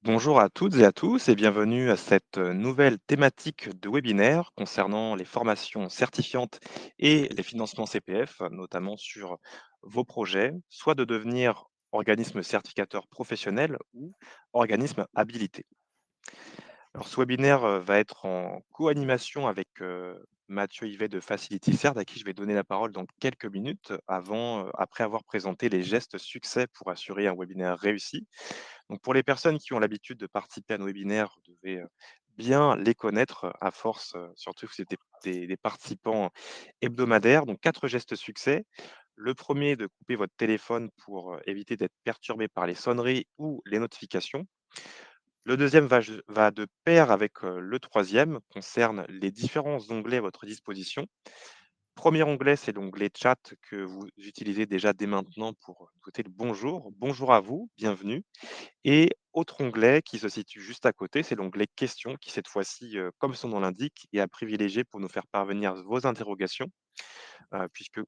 Bonjour à toutes et à tous et bienvenue à cette nouvelle thématique de webinaire concernant les formations certifiantes et les financements CPF, notamment sur vos projets, soit de devenir organisme certificateur professionnel ou organisme habilité. Alors, ce webinaire va être en co-animation avec Mathieu Yvet de Facility Cert, à qui je vais donner la parole dans quelques minutes, après avoir présenté les gestes succès pour assurer un webinaire réussi. Donc pour les personnes qui ont l'habitude de participer à nos webinaires, vous devez, bien les connaître, à force, surtout que c'est des participants hebdomadaires. Donc 4 gestes succès. Le premier, de couper votre téléphone pour, éviter d'être perturbé par les sonneries ou les notifications. Le deuxième va de pair avec, le troisième, concerne les différents onglets à votre disposition. Premier onglet, c'est l'onglet chat que vous utilisez déjà dès maintenant pour souhaiter le bonjour. Bonjour à vous, bienvenue. Et autre onglet qui se situe juste à côté, c'est l'onglet questions qui cette fois-ci, comme son nom l'indique, est à privilégier pour nous faire parvenir vos interrogations, puisque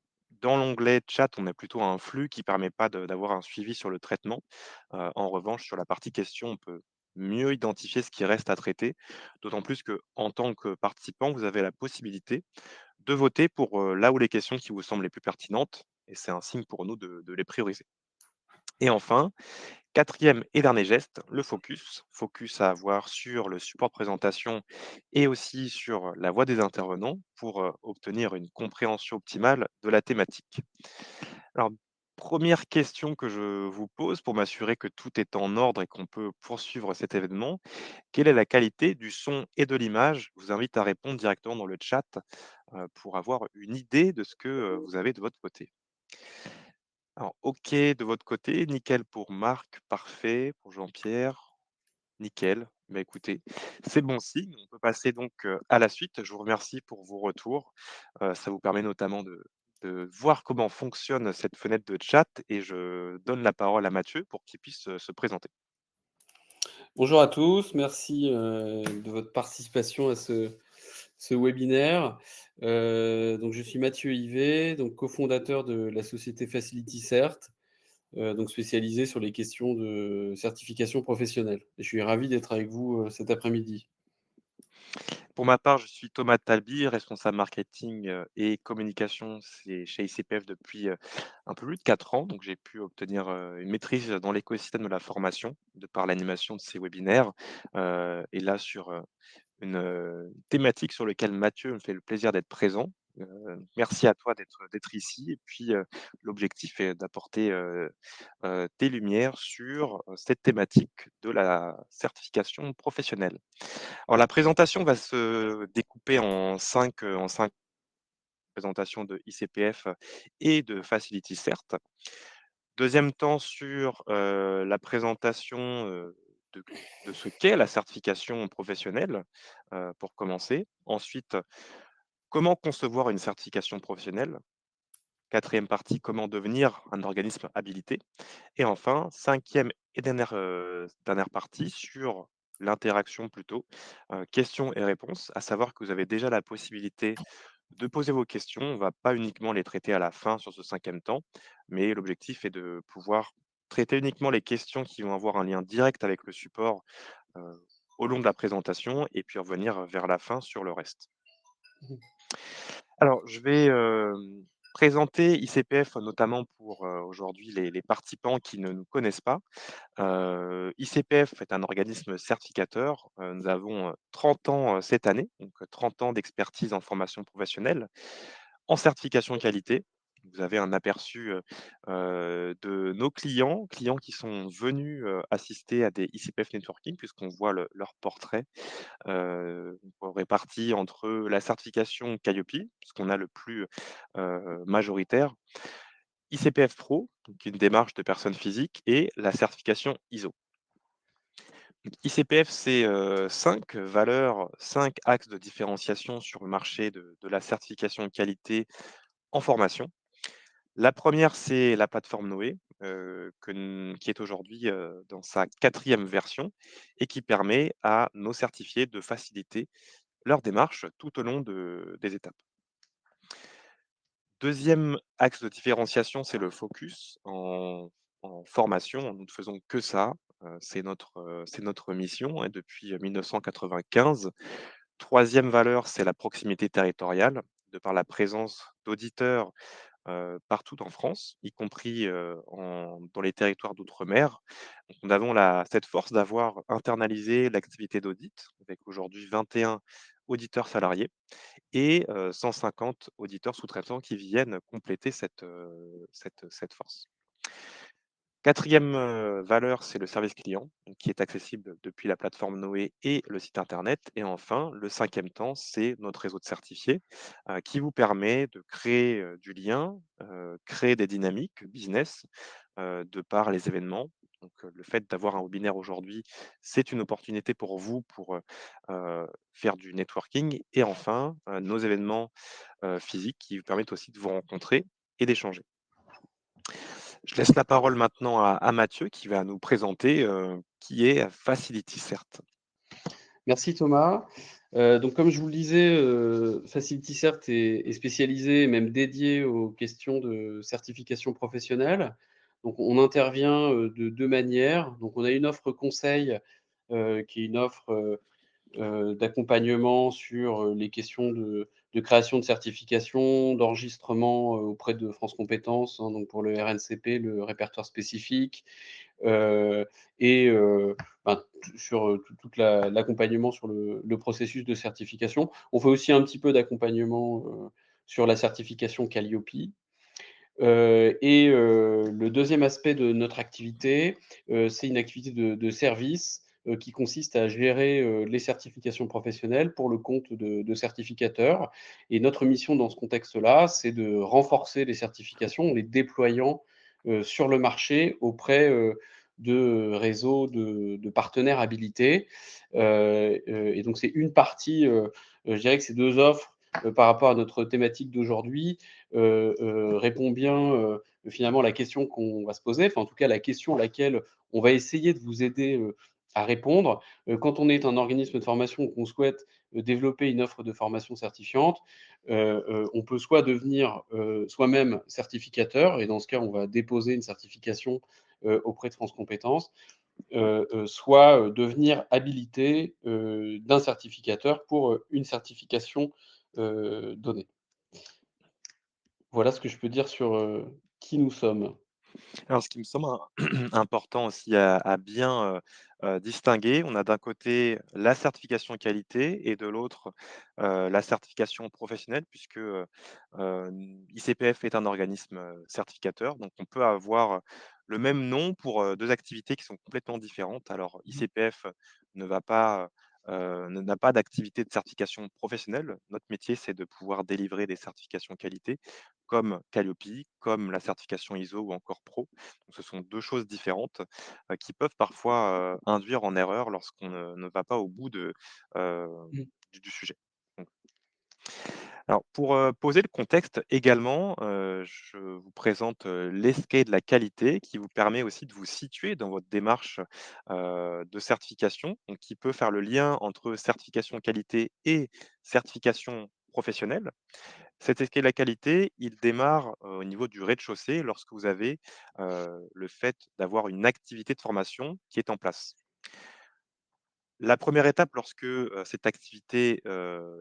dans l'onglet chat, on a plutôt un flux qui permet pas d'avoir un suivi sur le traitement. En revanche, sur la partie questions, on peut mieux identifier ce qui reste à traiter, d'autant plus que en tant que participant, vous avez la possibilité de voter pour, là où les questions qui vous semblent les plus pertinentes et c'est un signe pour nous de les prioriser. Et enfin, quatrième et dernier geste, le focus. Focus à avoir sur le support de présentation et aussi sur la voix des intervenants pour obtenir une compréhension optimale de la thématique. Alors, première question que je vous pose pour m'assurer que tout est en ordre et qu'on peut poursuivre cet événement. Quelle est la qualité du son et de l'image? Je vous invite à répondre directement dans le chat pour avoir une idée de ce que vous avez de votre côté. Alors, OK de votre côté, nickel pour Marc, parfait pour Jean-Pierre, nickel. Bah, écoutez, c'est bon signe. On peut passer donc, à la suite. Je vous remercie pour vos retours. Ça vous permet notamment de voir comment fonctionne cette fenêtre de chat et je donne la parole à Mathieu pour qu'il puisse, se présenter. Bonjour à tous, merci, de votre participation à ce webinaire. Donc je suis Mathieu Yvet, donc cofondateur de la société Facility Cert, donc spécialisée sur les questions de certification professionnelle. Et je suis ravi d'être avec vous, cet après-midi. Pour ma part, je suis Thomas Talby, responsable marketing, et communication chez ICPF depuis, un peu plus de 4 ans. Donc j'ai pu obtenir, une maîtrise dans l'écosystème de la formation, de par l'animation de ces webinaires, et là sur, une, thématique sur lequel Mathieu me fait le plaisir d'être présent. Merci à toi d'être ici et puis, l'objectif est d'apporter, tes lumières sur, cette thématique de la certification professionnelle. Alors la présentation va se découper en 5 présentations de ICPF et de Facility Cert. Deuxième temps sur, la présentation, de de ce qu'est la certification professionnelle, pour commencer. Ensuite, comment concevoir une certification professionnelle? Quatrième partie, comment devenir un organisme habilité? Et enfin, cinquième et dernière partie sur l'interaction plutôt, questions et réponses, à savoir que vous avez déjà la possibilité de poser vos questions. On ne va pas uniquement les traiter à la fin sur ce cinquième temps, mais l'objectif est de pouvoir traiter uniquement les questions qui vont avoir un lien direct avec le support, heu, au long de la présentation et puis revenir vers la fin sur le reste. Alors, je vais, présenter ICPF notamment pour, aujourd'hui les participants qui ne nous connaissent pas. ICPF est un organisme certificateur. Nous avons, 30 ans, cette année, donc 30 ans d'expertise en formation professionnelle, en certification qualité. Vous avez un aperçu, de nos clients qui sont venus, assister à des ICPF Networking puisqu'on voit leur portrait, répartis entre la certification Calliope, ce qu'on a le plus, majoritaire, ICPF Pro, donc une démarche de personne physique et la certification ISO. Donc ICPF, c'est, 5 valeurs, 5 axes de différenciation sur le marché de la certification qualité en formation. La première, c'est la plateforme Noé, qui est aujourd'hui, dans sa quatrième version et qui permet à nos certifiés de faciliter leur démarche tout au long des étapes. Deuxième axe de différenciation, c'est le focus en formation. Nous ne faisons que ça. c'est notre mission, hein, depuis 1995. Troisième valeur, c'est la proximité territoriale, de par la présence d'auditeurs partout en France, y compris, dans les territoires d'outre-mer. Donc nous avons cette force d'avoir internalisé l'activité d'audit, avec aujourd'hui 21 auditeurs salariés et 150 auditeurs sous-traitants qui viennent compléter cette force. Quatrième valeur, c'est le service client, donc qui est accessible depuis la plateforme Noé et le site internet. Et enfin, le cinquième temps, c'est notre réseau de certifiés, qui vous permet de créer, du lien, créer des dynamiques business, de par les événements. Donc, le fait d'avoir un webinaire aujourd'hui, c'est une opportunité pour vous pour, faire du networking et enfin, nos événements, physiques qui vous permettent aussi de vous rencontrer et d'échanger. Je laisse la parole maintenant à Mathieu qui va nous présenter, qui est FacilityCert. Merci Thomas. Donc comme je vous le disais, FacilityCert est spécialisé et même dédié aux questions de certification professionnelle. Donc on intervient, de 2 manières. Donc on a une offre conseil, qui est une offre, d'accompagnement sur, les questions de création de certification, d'enregistrement, auprès de France Compétences, hein, donc pour le RNCP, le répertoire spécifique, heu et ben, sur, toute l'accompagnement sur le processus de certification. On fait aussi un petit peu d'accompagnement, sur la certification Qualiopi. Le deuxième aspect de notre activité, c'est une activité de service, qui consiste à gérer, les certifications professionnelles pour le compte de certificateurs. Et notre mission dans ce contexte-là, c'est de renforcer les certifications en les déployant, sur le marché auprès, de réseaux de partenaires habilités. Et donc c'est une partie, je dirais que ces 2 offres, par rapport à notre thématique d'aujourd'hui, répond bien, finalement à la question qu'on va se poser, enfin en tout cas la question à laquelle on va essayer de vous aider, à répondre. Quand on est un organisme de formation, qu'on souhaite, développer une offre de formation certifiante, on peut soit devenir, soi-même certificateur et dans ce cas, on va déposer une certification, auprès de France Compétences, soit, devenir habilité, d'un certificateur pour, une certification, donnée. Voilà ce que je peux dire sur, qui nous sommes. Alors ce qui me semble important aussi à bien, distinguer, on a d'un côté la certification qualité et de l'autre, la certification professionnelle puisque, ICPF est un organisme, certificateur. Donc on peut avoir le même nom pour, 2 activités qui sont complètement différentes. Alors Mmh ICPF ne va pas, n'a pas d'activité de certification professionnelle. Notre métier, c'est de pouvoir délivrer des certifications qualité comme Calliope, comme la certification ISO ou encore Pro. Donc ce sont 2 choses différentes, qui peuvent parfois, induire en erreur lorsqu'on ne va pas au bout heu, mh. du sujet. Donc alors pour, poser le contexte également, je vous présente, l'escape de la qualité qui vous permet aussi de vous situer dans votre démarche, de certification, donc qui peut faire le lien entre certification qualité et certification professionnelle. Cet escalier de la qualité, il démarre, au niveau du rez-de-chaussée lorsque vous avez, le fait d'avoir une activité de formation qui est en place. La première étape lorsque, cette activité,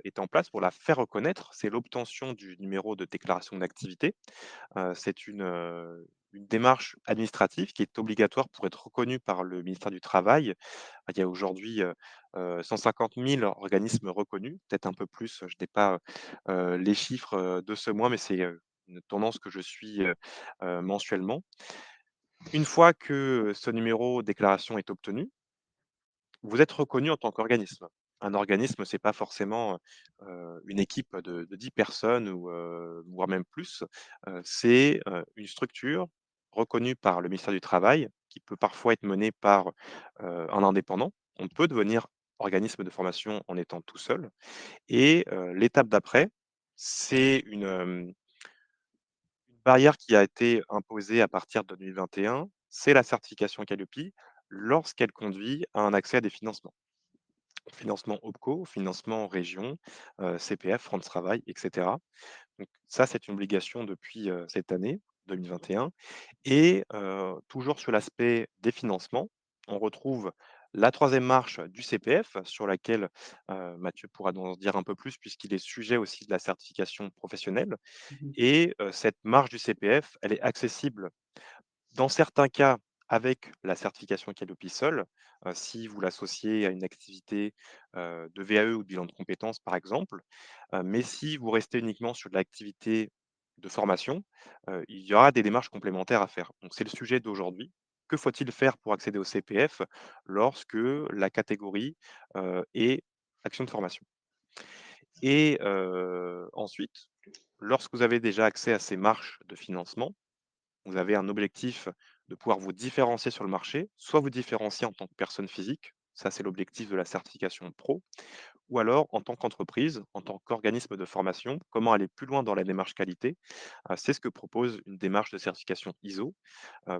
est en place pour la faire reconnaître, c'est l'obtention du numéro de déclaration d'activité. C'est une démarche administrative qui est obligatoire pour être reconnue par le ministère du Travail. Il y a aujourd'hui, 150 000 organismes reconnus, peut-être un peu plus, je n'ai pas, les chiffres, de ce mois, mais c'est, une tendance que je suis, mensuellement. Une fois que ce numéro déclaration est obtenu, vous êtes reconnu en tant qu'organisme. Un organisme, c'est pas forcément, une équipe de 10 personnes ou, voire même plus. C'est, une structure reconnue par le ministère du Travail, qui peut parfois être menée par, un indépendant. On peut devenir organisme de formation en étant tout seul et l'étape d'après, c'est une barrière qui a été imposée à partir de 2021, c'est la certification Qualiopi lorsqu'elle conduit à un accès à des financements. Financement OPCO, financement région, CPF, France Travail et cetera. Donc ça, c'est une obligation depuis, cette année 2021 et toujours sur l'aspect des financements, on retrouve la troisième marche du CPF sur laquelle, Mathieu pourra nous en dire un peu plus puisqu'il est sujet aussi de la certification professionnelle Mmh. et cette marche du CPF, elle est accessible dans certains cas, avec la certification Qualiopi seule, si vous l'associez à une activité, de VAE ou de bilan de compétences, par exemple, mais si vous restez uniquement sur de l'activité de formation, il y aura des démarches complémentaires à faire. Donc c'est le sujet d'aujourd'hui. Que faut-il faire pour accéder au CPF lorsque la catégorie, est action de formation? Et ensuite, lorsque vous avez déjà accès à ces marches de financement, vous avez un objectif de pouvoir vous différencier sur le marché, soit vous différencier en tant que personne physique, ça c'est l'objectif de la certification pro, ou alors en tant qu'entreprise, en tant qu'organisme de formation, comment aller plus loin dans la démarche qualité. C'est ce que propose une démarche de certification ISO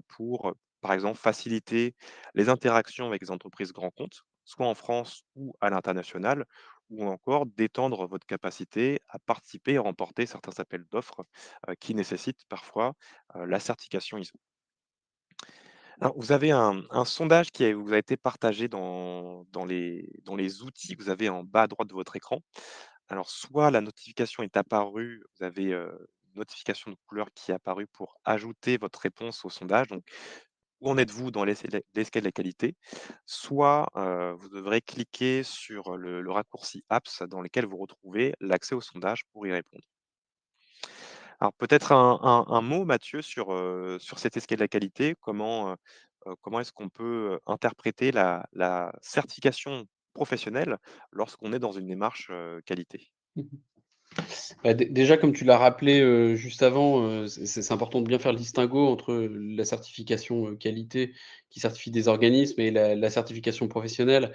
pour, par exemple, faciliter les interactions avec les entreprises grands comptes, soit en France ou à l'international, ou encore d'étendre votre capacité à participer et remporter certains appels d'offres qui nécessitent parfois la certification ISO. Alors, vous avez un sondage vous a été partagé dans les outils que vous avez en bas à droite de votre écran. Alors, soit la notification est apparue, vous avez une notification de couleur qui est apparue pour ajouter votre réponse au sondage. Donc, où en êtes-vous dans l'escalier de la qualité? Soit vous devrez cliquer sur le raccourci apps dans lequel vous retrouvez l'accès au sondage pour y répondre. Alors peut-être un mot, Mathieu, sur cet escalier de la qualité. Comment est-ce qu'on peut interpréter la certification professionnelle lorsqu'on est dans une démarche qualité? Mmh. Bah, déjà, comme tu l'as rappelé, juste avant, c'est important de bien faire le distinguo entre la certification, qualité qui certifie des organismes et la certification professionnelle,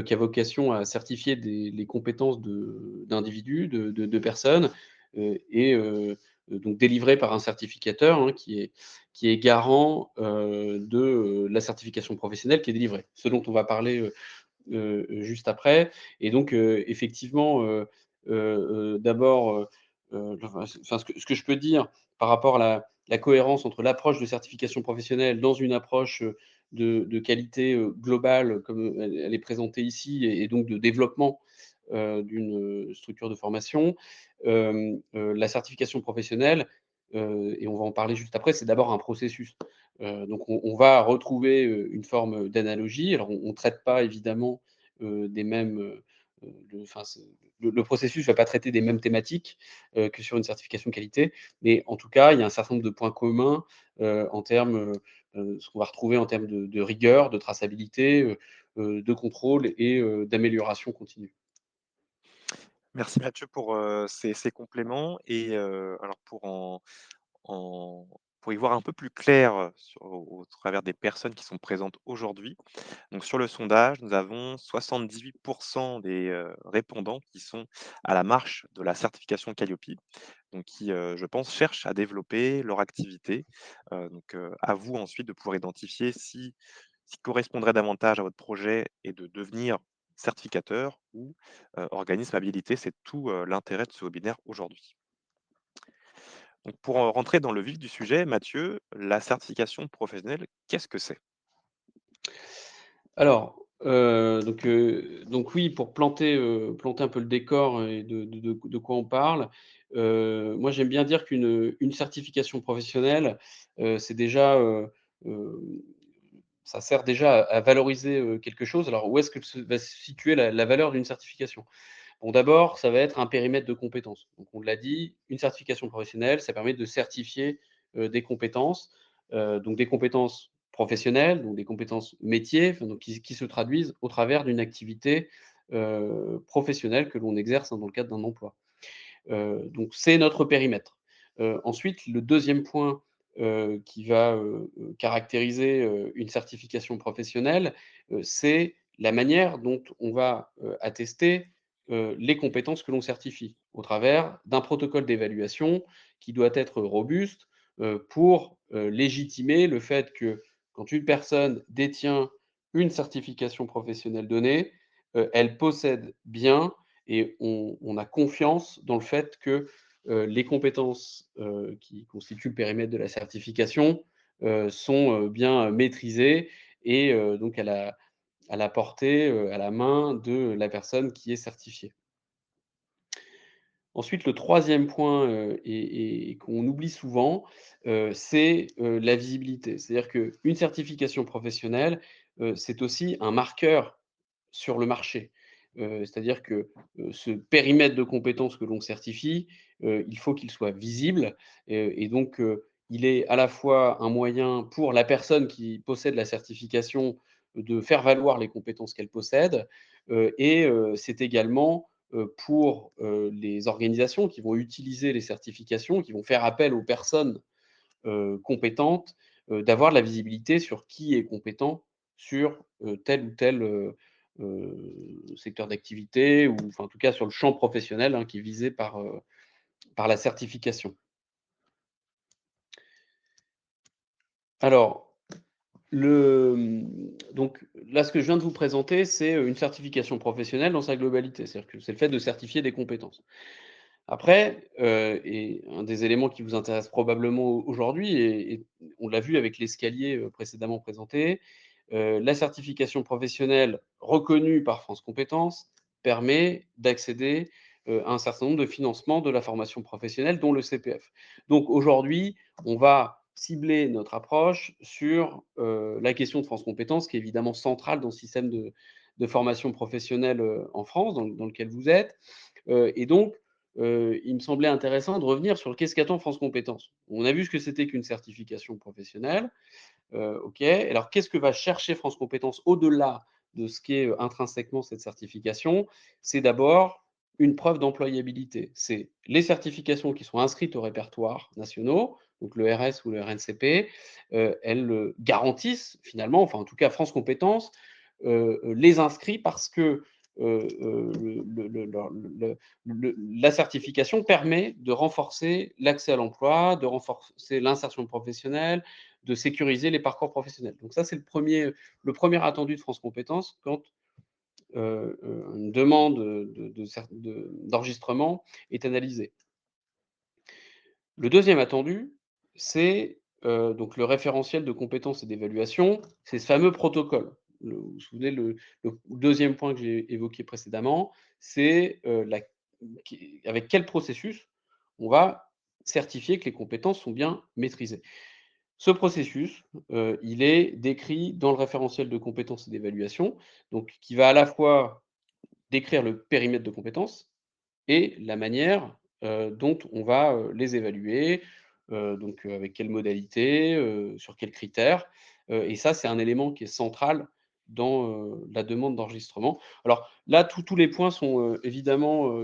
qui a vocation à certifier les compétences d'individus, de personnes, et donc délivrée par un certificateur, hein, qui est garant, de, la certification professionnelle qui est délivrée. Ce dont on va parler, juste après. Et donc effectivement, d'abord, enfin ce que je peux dire par rapport à la cohérence entre l'approche de certification professionnelle dans une approche, de qualité, globale comme elle est présentée ici, et donc de développement, d'une, structure de formation. La certification professionnelle, et on va en parler juste après, c'est d'abord un processus. Donc on va retrouver, une forme d'analogie. Alors on traite pas évidemment, des mêmes, enfin c'est le processus va pas traiter des mêmes thématiques, que sur une certification qualité, mais en tout cas, il y a un certain nombre de points communs, en termes, ce qu'on va retrouver en termes de rigueur, de traçabilité, de contrôle et d'amélioration continue. Merci Mathieu pour ces compléments et alors en pour y voir un peu plus clair au travers des personnes qui sont présentes aujourd'hui. Donc sur le sondage, nous avons 78 des répondants qui sont à la marche de la certification Qualiopi, donc qui, je pense, cherchent à développer leur activité. À vous ensuite de pouvoir identifier ce qui correspondrait davantage à votre projet et de devenir certificateur ou organisme habilité. C'est tout l'intérêt de ce webinaire aujourd'hui. Donc pour rentrer dans le vif du sujet, Mathieu, la certification professionnelle, qu'est-ce que c'est? Alors, donc oui, pour planter un peu le décor et de quoi on parle, moi j'aime bien dire qu'une certification professionnelle, c'est déjà, hem, ça sert déjà à valoriser, quelque chose. Alors où est-ce que va se situer la valeur d'une certification? Bon, d'abord, ça va être un périmètre de compétences. Donc on l'a dit, une certification professionnelle, ça permet de certifier, des compétences, donc des compétences professionnelles, donc des compétences métiers, enfin donc qui se traduisent au travers d'une activité, professionnelle que l'on exerce, hein, dans le cadre d'un emploi. Donc c'est notre périmètre. Ensuite, le deuxième point, qui va, caractériser, une certification professionnelle, c'est la manière dont on va, attester, les compétences que l'on certifie, au travers d'un protocole d'évaluation qui doit être robuste, pour, légitimer le fait que quand une personne détient une certification professionnelle donnée, elle possède bien, et on a confiance dans le fait que, les compétences, qui constituent le périmètre de la certification, sont, bien maîtrisées, et donc à la portée, à la main de la personne qui est certifiée. Ensuite, le troisième point, et qu'on oublie souvent, c'est, la visibilité. C'est-à-dire qu'une certification professionnelle, c'est aussi un marqueur sur le marché. C'est-à-dire que, ce périmètre de compétences que l'on certifie, il faut qu'il soit visible, et donc, il est à la fois un moyen pour la personne qui possède la certification de faire valoir les compétences qu'elle possède, et c'est également pour, les organisations qui vont utiliser les certifications, qui vont faire appel aux personnes, compétentes, d'avoir de la visibilité sur qui est compétent sur, tel ou tel, secteur d'activité ou enfin, en tout cas, sur le champ professionnel, hein, qui est visé par la certification. Alors, donc là, ce que je viens de vous présenter, c'est, une certification professionnelle dans sa globalité. C'est-à-dire que c'est le fait de certifier des compétences. Après, et un des éléments qui vous intéresse probablement aujourd'hui et on l'a vu avec l'escalier, précédemment présenté, la certification professionnelle reconnue par France Compétences permet d'accéder, à un certain nombre de financements de la formation professionnelle, dont le CPF. Donc aujourd'hui, on va cibler notre approche sur, la question de France Compétences qui est évidemment centrale dans le système de formation professionnelle, en France, dans lequel vous êtes. Et donc, il me semblait intéressant de revenir sur qu'est-ce qu'attend France Compétences. On a vu ce que c'était qu'une certification professionnelle, OK. Alors qu'est-ce que va chercher France Compétences au-delà de ce qu'est, intrinsèquement cette certification? C'est d'abord une preuve d'employabilité. C'est les certifications qui sont inscrites aux répertoires nationaux, donc le RS ou le RNCP, elles, garantissent finalement, enfin en tout cas France Compétences, les inscrit parce que, la certification permet de renforcer l'accès à l'emploi, de renforcer l'insertion professionnelle, de sécuriser les parcours professionnels. Donc ça, c'est le premier attendu de France Compétences quand, une demande, d'enregistrement est analysée. Le deuxième attendu, c'est, donc le référentiel de compétences et d'évaluation, c'est ce fameux protocole. Vous vous souvenez, le 2 point que j'ai évoqué précédemment, c'est, la avec quel processus on va certifier que les compétences sont bien maîtrisées. Ce processus, il est décrit dans le référentiel de compétences et d'évaluation, donc qui va à la fois décrire le périmètre de compétences et la manière, dont on va, les évaluer, donc avec quelles modalités, sur quels critères, et ça, c'est un élément qui est central dans, la demande d'enregistrement. Alors là, tous les points sont, évidemment,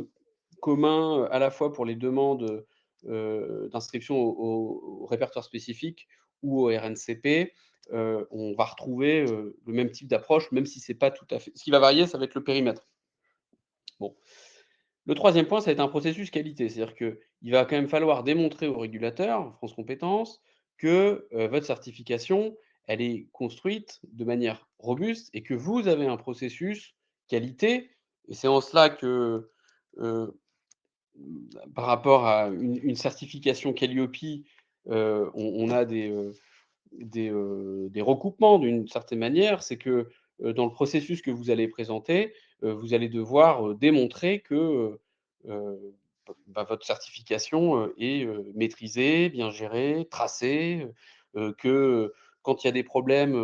communs, à la fois pour les demandes, d'inscription au répertoire spécifique ou au RNCP. On va retrouver, le même type d'approche, même si c'est pas tout à fait ce qui va varier, ça va être le périmètre. Bon. Le troisième point, ça va être un processus qualité. C'est-à-dire qu'il va quand même falloir démontrer au régulateur, France Compétences, que, votre certification, elle est construite de manière robuste et que vous avez un processus qualité et c'est en cela que, heu, par rapport à une certification Qualiopi, on a des recoupements d'une certaine manière. C'est que, dans le processus que vous allez présenter, vous allez devoir, démontrer que, votre certification, est, maîtrisée, bien gérée, tracée, que quand il y a des problèmes,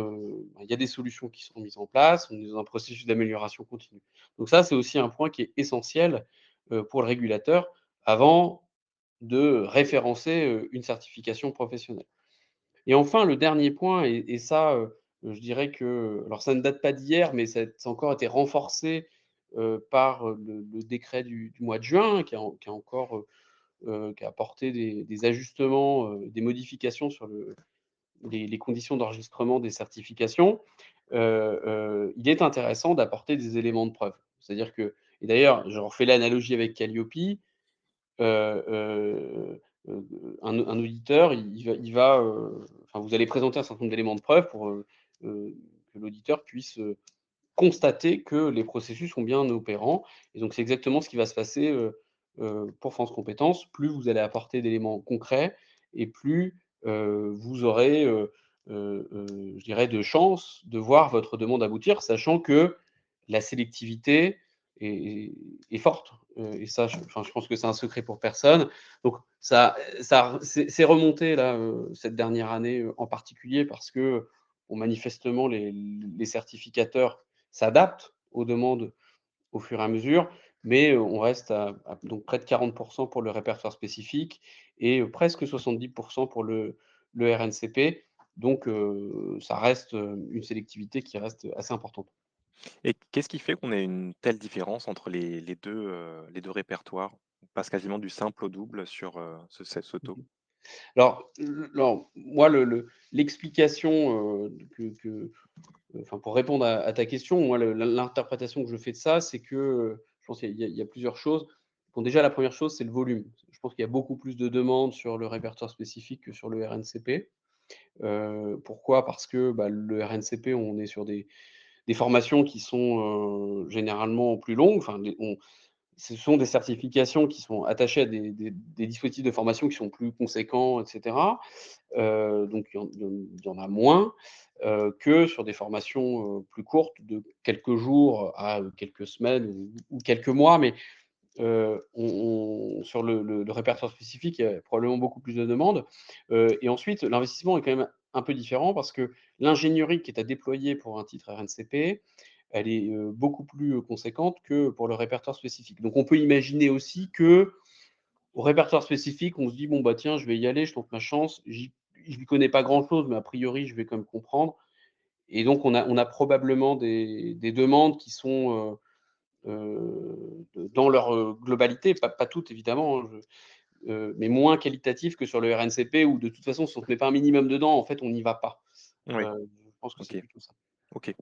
il y a des solutions qui sont mises en place. On est dans un processus d'amélioration continue. Donc ça, c'est aussi un point qui est essentiel, pour le régulateur avant de référencer, une certification professionnelle. Et enfin, le dernier point et ça, je dirais que alors ça ne date pas d'hier, mais ça a encore été renforcé, par, le décret du mois de juin qui a encore, qui a apporté des ajustements, des modifications sur les conditions d'enregistrement des certifications. Il est intéressant d'apporter des éléments de preuve. C'est-à-dire que et d'ailleurs, je refais l'analogie avec Calliope, un auditeur, enfin, vous allez présenter un certain nombre d'éléments de preuve pour, que l'auditeur puisse, constater que les processus sont bien opérants et donc c'est exactement ce qui va se passer, pour France Compétences. Plus vous allez apporter d'éléments concrets et plus, vous aurez, je dirais de chance de voir votre demande aboutir, sachant que la sélectivité est est forte, et ça, je pense que c'est un secret pour personne. Donc c'est remonté là, cette dernière année, en particulier parce que, bon, manifestement les certificateurs s'adaptent aux demandes au fur et à mesure, mais on reste à donc près de 40 pour le répertoire spécifique et presque 70 pour le RNCP. Donc ça reste, une sélectivité qui reste assez importante. Et qu'est-ce qui fait qu'on ait une telle différence entre les 2 répertoires? On passe quasiment du simple au double sur, ce taux? Mmh. Alors moi l'explication, enfin pour répondre à ta question, moi l'interprétation que je fais de ça, c'est que, je pense qu'il y a plusieurs choses. Bon déjà la première chose, c'est le volume. Je pense qu'il y a beaucoup plus de demandes sur le répertoire spécifique que sur le RNCP. Pourquoi? Parce que, bah, le RNCP, on est sur des formations qui sont, généralement plus longues, enfin ce sont des certifications qui sont attachées à des dispositifs de formation qui sont plus conséquents et cetera. Donc il y en a moins, que sur des formations, plus courtes de quelques jours à, quelques semaines ou quelques mois. Mais on sur le répertoire spécifique, il y a probablement beaucoup plus de demandes, et ensuite l'investissement est quand même un peu différent parce que l'ingénierie qui est à déployer pour un titre RNCP, elle est, beaucoup plus, conséquente que pour le répertoire spécifique. Donc on peut imaginer aussi que au répertoire spécifique, on se dit: «Bon, bah, tiens, je vais y aller, je tente ma chance, j'y connais pas grand chose, mais a priori, je vais quand même comprendre», et donc on a probablement des demandes qui sont, dans leur, globalité, pas toutes évidemment, hein, mais moins qualitatives que sur le RNCP où de toute façon, si on ne te met pas un minimum dedans, en fait, on n'y va pas. Oui, Je pense que c'est OK, plutôt ça. OK.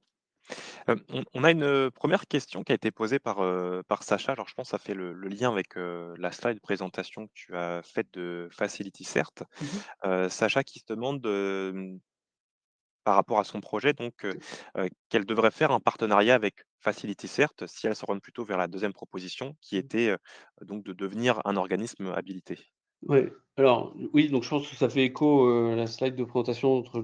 On a une, 1re question qui a été posée par Sacha. Alors je pense que ça fait le lien avec, la slide présentation que tu as faite de FacilityCert. Mmh mh. Sacha qui se demande, par rapport à son projet donc, qu'elle devrait faire un partenariat avec FacilityCert si elle s'oriente plutôt vers la deuxième proposition qui était, donc de devenir un organisme habilité. Ouais, alors oui, donc je pense que ça fait écho, à la slide de présentation entre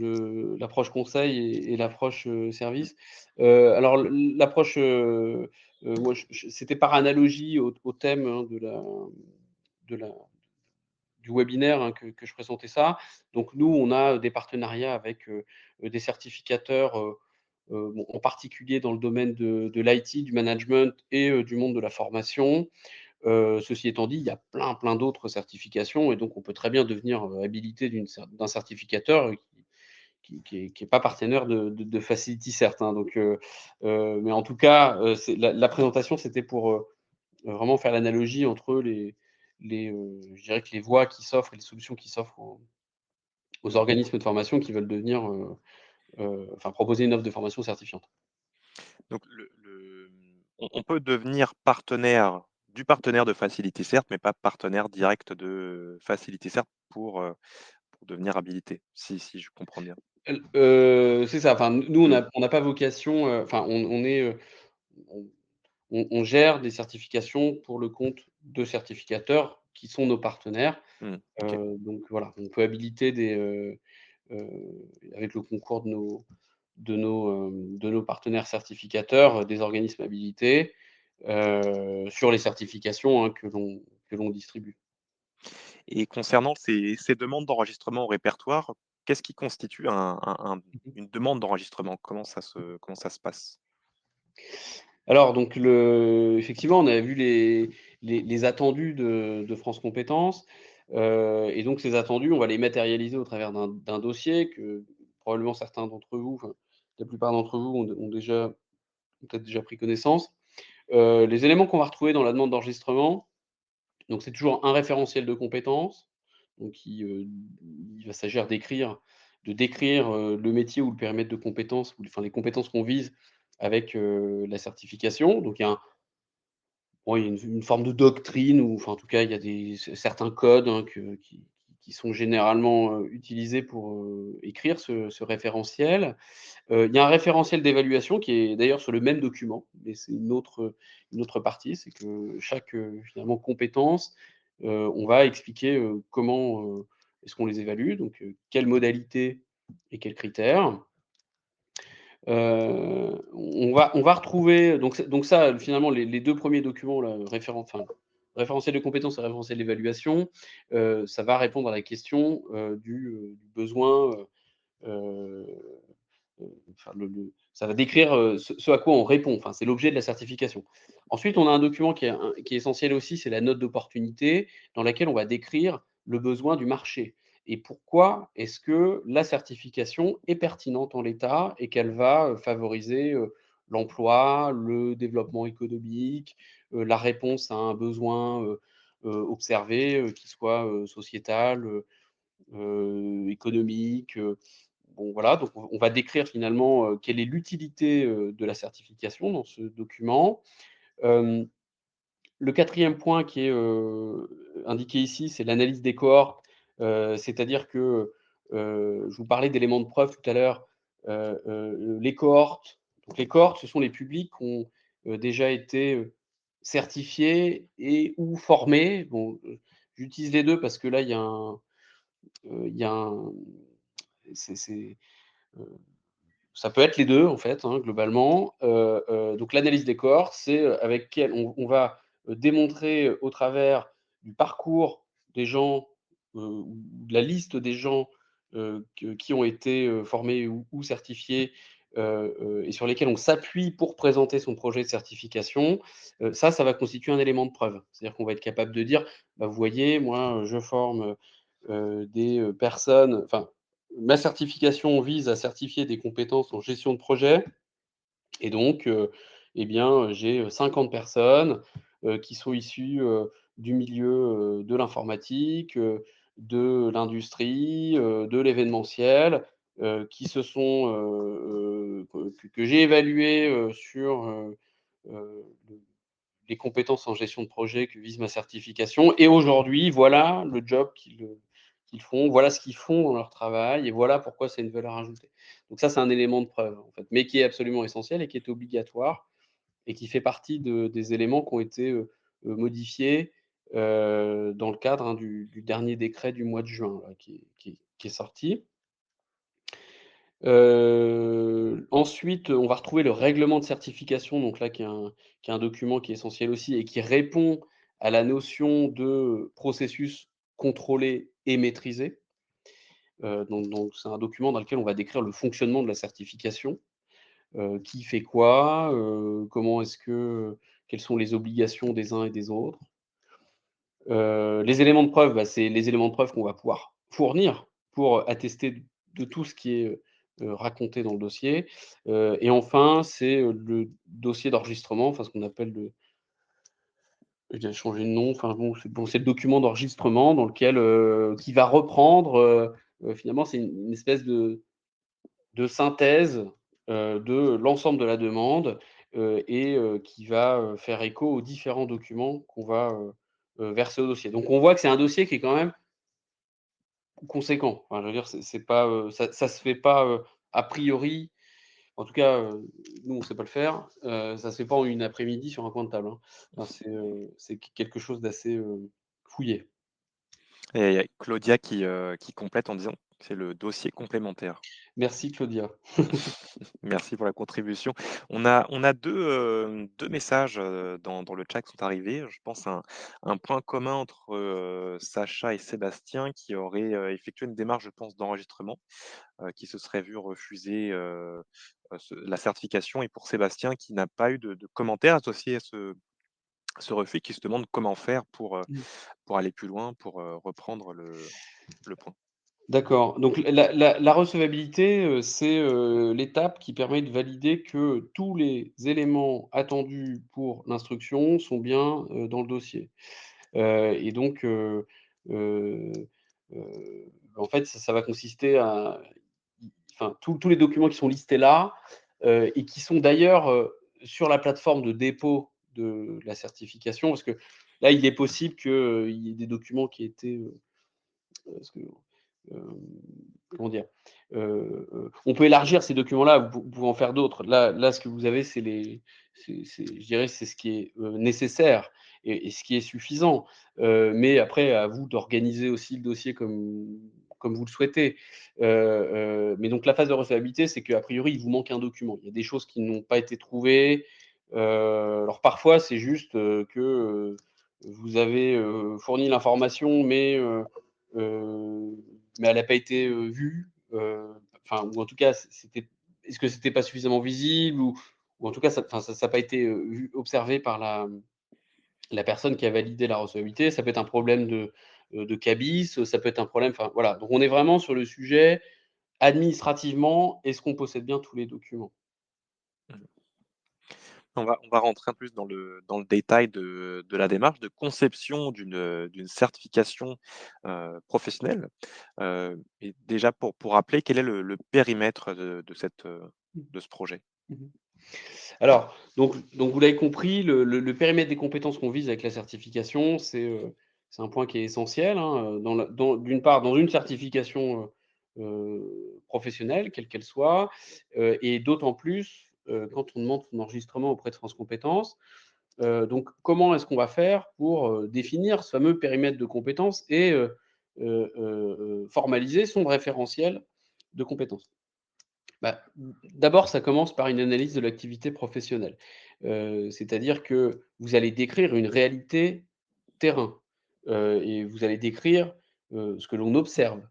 l'approche conseil et l'approche, Mmh, service. Alors l'approche, moi c'était par analogie au thème, hein, de la du webinaire, hein, que je présentais ça. Donc nous, on a des partenariats avec, des certificateurs, bon, en particulier dans le domaine de l'IT, du management et du monde de la formation. Ceci étant dit, il y a plein d'autres certifications et donc on peut très bien devenir, habilité d'un certificateur, qui est pas partenaire de FacilityCert, hein. Donc mais en tout cas, c'est la présentation, c'était pour, vraiment faire l'analogie entre je dirais que les voies qui s'offrent et les solutions qui s'offrent aux mmh. organismes de formation qui veulent devenir, enfin proposer une offre de formation certifiante. Donc on peut devenir partenaire de FacilityCert, mais pas partenaire direct de FacilityCert pour devenir habilité, si je comprends bien? C'est ça, enfin nous Mmh, on n'a pas vocation, enfin on est, on on gère des certifications pour le compte de certificateurs qui sont nos partenaires. mmh, OK. Donc voilà, on peut habiliter avec le concours de nos partenaires certificateurs, des organismes habilités, sur les certifications, hein, que l'on distribue. Et concernant ces demandes d'enregistrement au répertoire, qu'est-ce qui constitue Mmh. une demande d'enregistrement? Comment ça se passe? Alors donc effectivement, on avait vu les attendus de France Compétences, et donc ces attendus, on va les matérialiser au travers d'un dossier que probablement certains d'entre vous, enfin la plupart d'entre vous ont peut-être déjà pris connaissance. Les éléments qu'on va retrouver dans la demande d'enregistrement, donc c'est toujours un référentiel de compétences, donc il va s'agir de décrire, le métier ou le périmètre de compétences ou enfin les compétences qu'on vise avec, la certification. Donc il y a il y a une forme de doctrine ou enfin en tout cas il y a certains codes, hein, qui sont généralement, utilisés pour, écrire ce référentiel. Il y a un référentiel d'évaluation qui est d'ailleurs sur le même document, mais c'est une autre partie. C'est que chaque, finalement compétence, on va expliquer, comment, est-ce qu'on les évalue, donc quelles modalités et quels critères. On va retrouver donc ça, finalement, les 2 premiers documents là, référentiel de compétences et référentiel d'évaluation, ça va répondre à la question, du besoin, heu enfin ça va décrire, ce à quoi on répond, enfin, c'est l'objet de la certification. Ensuite, on a un document qui est essentiel aussi, c'est la note d'opportunité dans laquelle on va décrire le besoin du marché et pourquoi est-ce que la certification est pertinente en l'état et qu'elle va, favoriser, l'emploi, le développement économique, la réponse à un besoin, observé, qu'il soit, sociétal, économique, bon voilà, donc on va décrire finalement, quelle est l'utilité, de la certification dans ce document. Hem, le quatrième point qui est, indiqué ici, c'est l'analyse des cohortes, c'est-à-dire que, je vous parlais d'éléments de preuve tout à l'heure, les cohortes, donc les cohortes, ce sont les publics qui ont, déjà été, certifiés et ou formés. Bon, j'utilise les 2 parce que là, il y a un c'est, heu ça peut être les 2 en fait, hein, globalement. Donc l'analyse des corps, c'est, avec quel on va, démontrer, au travers du parcours des gens, ou de la liste des gens, qui ont été, formés ou certifiés, et sur lesquels on s'appuie pour présenter son projet de certification. Ça va constituer un élément de preuve. C'est-à-dire qu'on va être capable de dire: «Bah, vous voyez, moi, je forme, des, personnes», enfin, ma certification vise à certifier des compétences en gestion de projet et donc, eh bien, j'ai, 50 personnes, qui sont issues, du milieu, de l'informatique, de l'industrie, de l'événementiel, qui se sont, que j'ai évaluées, sur, le les compétences en gestion de projet que vise ma certification et aujourd'hui, voilà le job qu'ils font, voilà ce qu'ils font dans leur travail et voilà pourquoi c'est une valeur ajoutée. Donc ça, c'est un élément de preuve, en fait, mais qui est absolument essentiel et qui est obligatoire et qui fait partie des éléments qui ont été, modifiés, dans le cadre, hein, du dernier décret du mois de juin, là, qui est sorti. Ensuite, on va retrouver le règlement de certification, donc là, qui est un document qui est essentiel aussi et qui répond à la notion de processus contrôlé et maîtrisé. Donc c'est un document dans lequel on va décrire le fonctionnement de la certification, qui fait quoi, comment est-ce que quelles sont les obligations des uns et des autres. Les éléments de preuve, bah, c'est les éléments de preuve qu'on va pouvoir fournir pour attester de tout ce qui est, raconté dans le dossier. Et enfin, c'est, le dossier d'enregistrement, enfin ce qu'on appelle le il a changé de nom, enfin bon, c'est le document d'enregistrement dans lequel, qui va reprendre, finalement c'est une espèce de synthèse, de l'ensemble de la demande, et qui va, faire écho aux différents documents qu'on va, verser au dossier. Donc on voit que c'est un dossier qui est quand même conséquent. Enfin, je veux dire, c'est pas, ça se fait pas, a priori, en tout cas, nous on sait pas le faire, ça se fait pas en une après-midi sur un coin de table, hein. Enfin, c'est quelque chose d'assez, fouillé. Et il y a Claudia qui complète en disant que c'est le dossier complémentaire. Merci Claudia. Merci pour la contribution. On a 2 messages, dans le chat qui sont arrivés. Je pense un point commun entre, Sacha et Sébastien qui auraient, effectué une démarche, je pense, d'enregistrement, qui se serait vu refuser, la certification et pour Sébastien qui n'a pas eu de commentaires associés à ce refus, qui se demande comment faire pour aller plus loin, pour, reprendre le point. D'accord, donc la recevabilité, c'est, l'étape qui permet de valider que tous les éléments attendus pour l'instruction sont bien, dans le dossier. Et donc, en fait, ça va consister à enfin, tous les documents qui sont listés là, et qui sont d'ailleurs, sur la plateforme de dépôt de la certification, parce que là, il est possible qu'il y ait des documents qui aient été, parce que, comment dire? On peut élargir ces documents-là, vous pouvez en faire d'autres. Là, ce que vous avez, c'est je dirais, c'est ce qui est, nécessaire et ce qui est suffisant. Mais après, à vous d'organiser aussi le dossier comme vous le souhaitez. Mais donc la phase de recevabilité, c'est qu'a priori, il vous manque un document. Il y a des choses qui n'ont pas été trouvées. Alors parfois, c'est juste, que, vous avez, fourni l'information, heu, mais elle n'a pas été, vue, enfin, ou en tout cas, c'était est-ce que c'était pas suffisamment visible, ou en tout cas, ça a pas été, vu observé par la personne qui a validé la recevabilité. Ça peut être un problème de cabis, ça peut être un problème, enfin voilà. Donc on est vraiment sur le sujet administrativement, est-ce qu'on possède bien tous les documents? Mmh. On va rentrer un peu plus dans le détail de la démarche de conception d'une certification, professionnelle. Et déjà pour rappeler quel est le périmètre de cette, Mmh. de ce projet? Mmh. Alors, donc vous l'avez compris, le périmètre des compétences qu'on vise avec la certification, c'est un point qui est essentiel, hein, d'une part, dans une certification, professionnelle, quelle qu'elle soit, et d'autant plus, quand on demande son enregistrement auprès de France Compétences. Donc comment est-ce qu'on va faire pour, définir ce fameux périmètre de compétences et formaliser son référentiel de compétences? Bah, d'abord, ça commence par une analyse de l'activité professionnelle. C'est-à-dire que vous allez décrire une réalité terrain, et vous allez décrire, ce que l'on observe,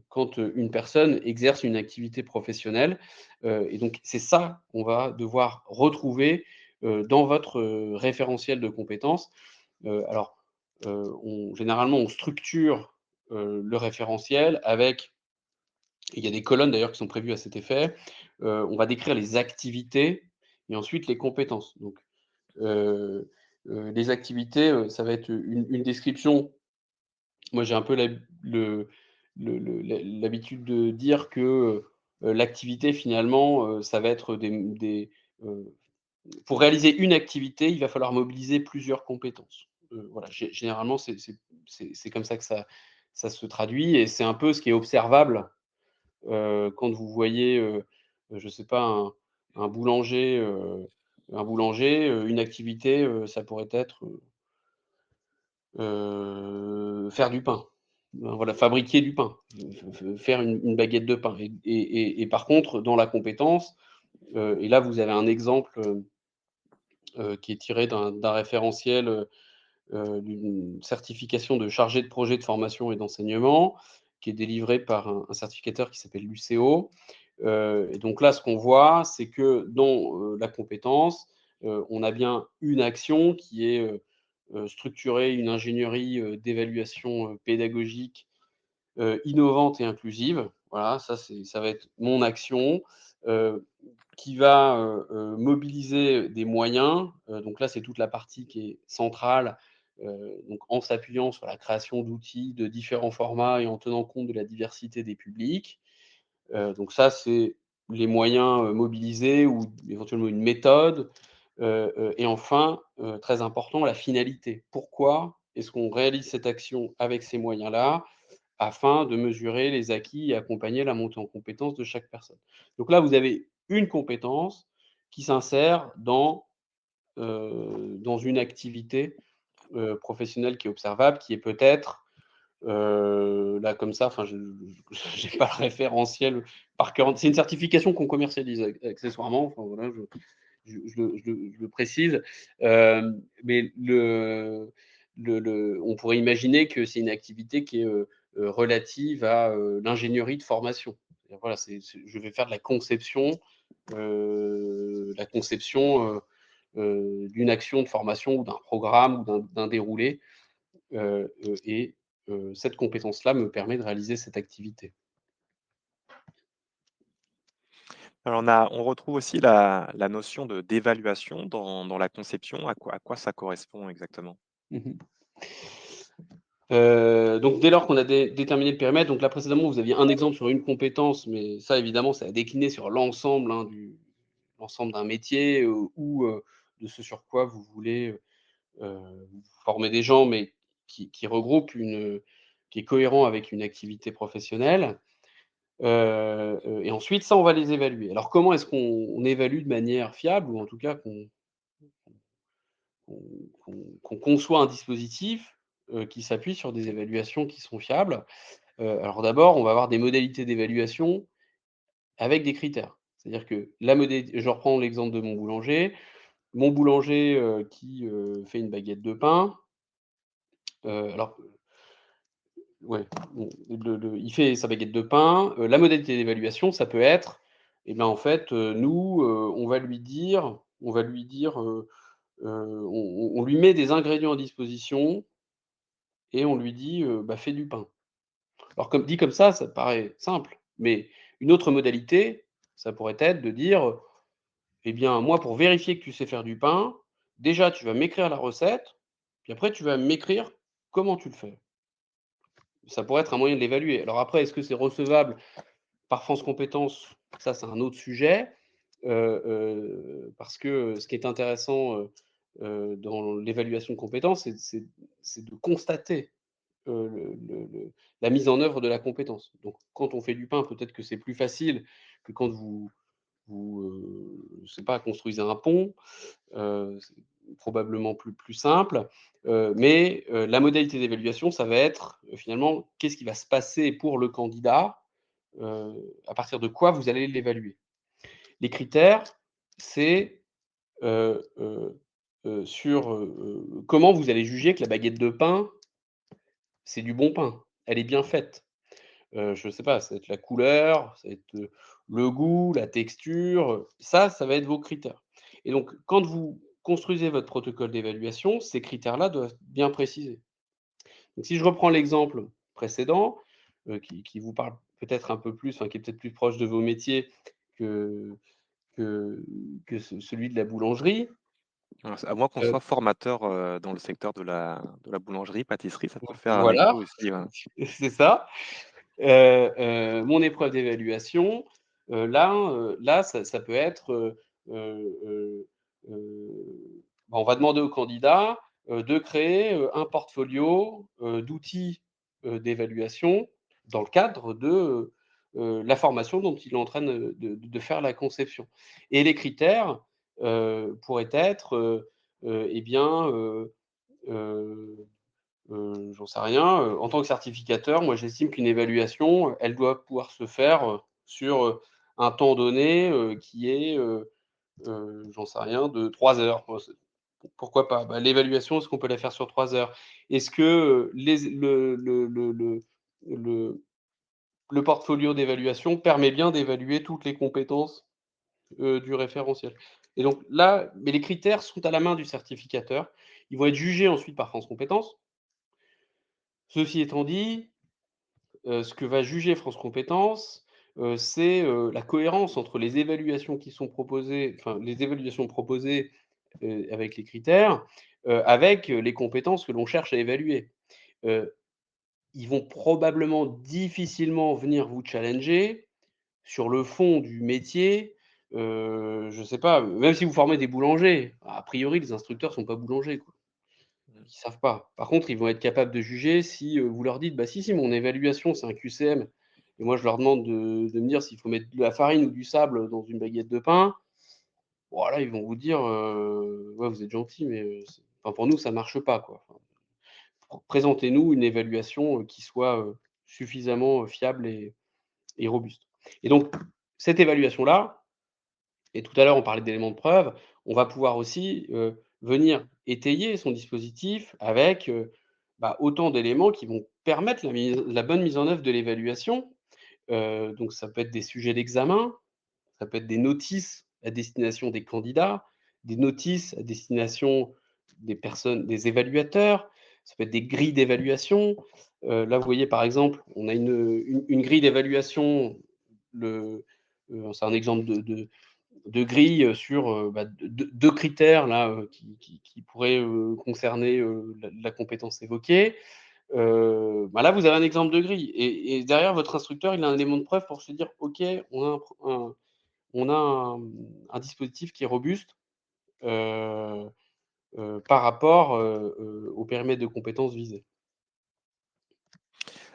quand, une personne exerce une activité professionnelle, et donc c'est ça qu'on va devoir retrouver, dans votre, référentiel de compétences. Alors, on généralement, on structure, le référentiel avec, il y a des colonnes d'ailleurs qui sont prévues à cet effet. On va décrire les activités et ensuite les compétences. Donc, heu les activités, ça va être une description. Moi, j'ai un peu l'habitude de dire que, l'activité finalement, ça va être heu, pour réaliser une activité, il va falloir mobiliser plusieurs compétences. Voilà, généralement, c'est comme ça que ça se traduit, et c'est un peu ce qui est observable. Quand vous voyez, je sais pas, une activité, ça pourrait être, faire du pain. Ben, voilà, fabriquer du pain, faire une baguette de pain, et par contre, dans la compétence, et là, vous avez un exemple, qui est tiré d'un référentiel, d'une certification de chargé de projet de formation et d'enseignement, qui est délivré par un certificateur qui s'appelle l'UCO. Et donc là, ce qu'on voit, c'est que dans, la compétence, on a bien une action qui est, structurer une ingénierie, d'évaluation, pédagogique, innovante et inclusive. Voilà, ça va être mon action, heu, qui va, mobiliser des moyens. Donc là, c'est toute la partie qui est centrale, donc en s'appuyant sur la création d'outils de différents formats et en tenant compte de la diversité des publics. Donc ça, c'est les moyens, mobilisés, ou éventuellement une méthode. Et enfin, très important, la finalité. Pourquoi est-ce qu'on réalise cette action avec ces moyens-là? Afin de mesurer les acquis et accompagner la montée en compétences de chaque personne. Donc là, vous avez une compétence qui s'insère dans une activité, professionnelle qui est observable, qui est peut-être, là comme ça, enfin je j'ai pas le référentiel par cœur. C'est une certification qu'on commercialise accessoirement, enfin voilà, je le précise. Mais on pourrait imaginer que c'est une activité qui est, relative à, l'ingénierie de formation. C'est-à-dire voilà, je vais faire de la conception, d'une action de formation ou d'un programme ou d'un déroulé, et cette compétence-là me permet de réaliser cette activité. Alors on retrouve aussi la notion d'évaluation dans la conception. À quoi ça correspond exactement? Mmh. Donc dès lors qu'on a déterminé le périmètre, donc là précédemment vous aviez un exemple sur une compétence, mais ça évidemment ça a décliné sur l'ensemble, hein, l'ensemble d'un métier, ou de ce sur quoi vous voulez, heu, former des gens, mais qui regroupe qui est cohérent avec une activité professionnelle. Et ensuite ça, on va les évaluer. Alors comment est-ce qu'on évalue de manière fiable, ou en tout cas qu'on conçoit un dispositif, qui s'appuie sur des évaluations qui sont fiables? Alors d'abord, on va avoir des modalités d'évaluation avec des critères. C'est-à-dire que la modalité je reprends l'exemple de mon boulanger. Mon boulanger, qui, fait une baguette de pain, alors, ouais, bon, il fait sa baguette de pain, la modalité d'évaluation, ça peut être, et ben, en fait, nous, on lui met des ingrédients à disposition et on lui dit, bah: «Fais du pain». Alors comme dit comme ça paraît simple, mais une autre modalité, ça pourrait être de dire, eh bien, moi, pour vérifier que tu sais faire du pain, déjà, tu vas m'écrire la recette, puis après, tu vas m'écrire comment tu le fais. Ça pourrait être un moyen de l'évaluer. Alors après, est-ce que c'est recevable par France Compétences? Ça, c'est un autre sujet, parce que, ce qui est intéressant, dans l'évaluation de compétences, c'est de constater, le la mise en œuvre de la compétence. Donc quand on fait du pain, peut-être que c'est plus facile que quand je sais pas, construisez un pont. C'est probablement plus simple, mais la modalité d'évaluation, ça va être, finalement, qu'est-ce qui va se passer pour le candidat, à partir de quoi vous allez l'évaluer. Les critères, c'est, sur, comment vous allez juger que la baguette de pain, c'est du bon pain, elle est bien faite. Je sais pas, ça va être la couleur, ça va être, le goût, la texture, ça va être vos critères. Et donc quand vous construisez votre protocole d'évaluation, ces critères-là doivent être bien précisés. Donc si je reprends l'exemple précédent, qui vous parle peut-être un peu plus, enfin qui est peut-être plus proche de vos métiers que que celui de la boulangerie, À moins qu'on heu, soit formateur, dans le secteur de la boulangerie, pâtisserie, ça peut faire un voilà, écho aussi, ouais. c'est ça. Mon épreuve d'évaluation, là, ça peut être, bah, on va demander au candidat, de créer, un portfolio, d'outils, d'évaluation dans le cadre de, la formation dont il est en train de faire la conception. Et les critères, pourraient être, eh bien, heu j'en sais rien, en tant que certificateur, moi j'estime qu'une évaluation, elle doit pouvoir se faire, sur, un temps donné, qui est, j'en sais rien, de 3 heures. Moi c'est pourquoi pas? Bah, l'évaluation, est-ce qu'on peut la faire sur 3 heures? Est-ce que, le le portfolio d'évaluation permet bien d'évaluer toutes les compétences, du référentiel? Et donc là, mais les critères sont à la main du certificateur. Ils vont être jugés ensuite par France Compétences. Ceci étant dit, ce que va juger France Compétences, c'est, la cohérence entre les évaluations qui sont proposées, enfin les évaluations proposées, avec les critères, avec, les compétences que l'on cherche à évaluer. Heu, Ils vont probablement difficilement venir vous challenger sur le fond du métier, je sais pas, même si vous formez des boulangers, a priori les instructeurs sont pas boulangers, quoi. Mmh. Ils savent pas. Par contre, ils vont être capables de juger si, vous leur dites: «Bah, si, si, mon évaluation, c'est un QCM», et moi je leur demande de me dire s'il faut mettre de la farine ou du sable dans une baguette de pain. Voilà, ils vont vous dire, «Ouais, vous êtes gentil, mais, c'est enfin, pour nous, ça marche pas, quoi». Enfin, présentez-nous une évaluation, qui soit, suffisamment, fiable et robuste. Et donc cette évaluation-là, et tout à l'heure, on parlait d'éléments de preuve. On va pouvoir aussi, venir étayer son dispositif avec, bah, autant d'éléments qui vont permettre la bonne mise en œuvre de l'évaluation. Donc ça peut être des sujets d'examen, ça peut être des notices à destination des candidats, des notices à destination des évaluateurs, ça peut être des grilles d'évaluation. Là, vous voyez, par exemple, on a une grille d'évaluation, c'est un exemple de grille, sur, bah, 2 critères là, qui pourraient, concerner, la compétence évoquée. Bah, là, vous avez un exemple de grille, et derrière votre instructeur, il a un élément de preuve pour se dire: «OK, on a un dispositif qui est robuste, heu par rapport, au périmètre de compétences visé».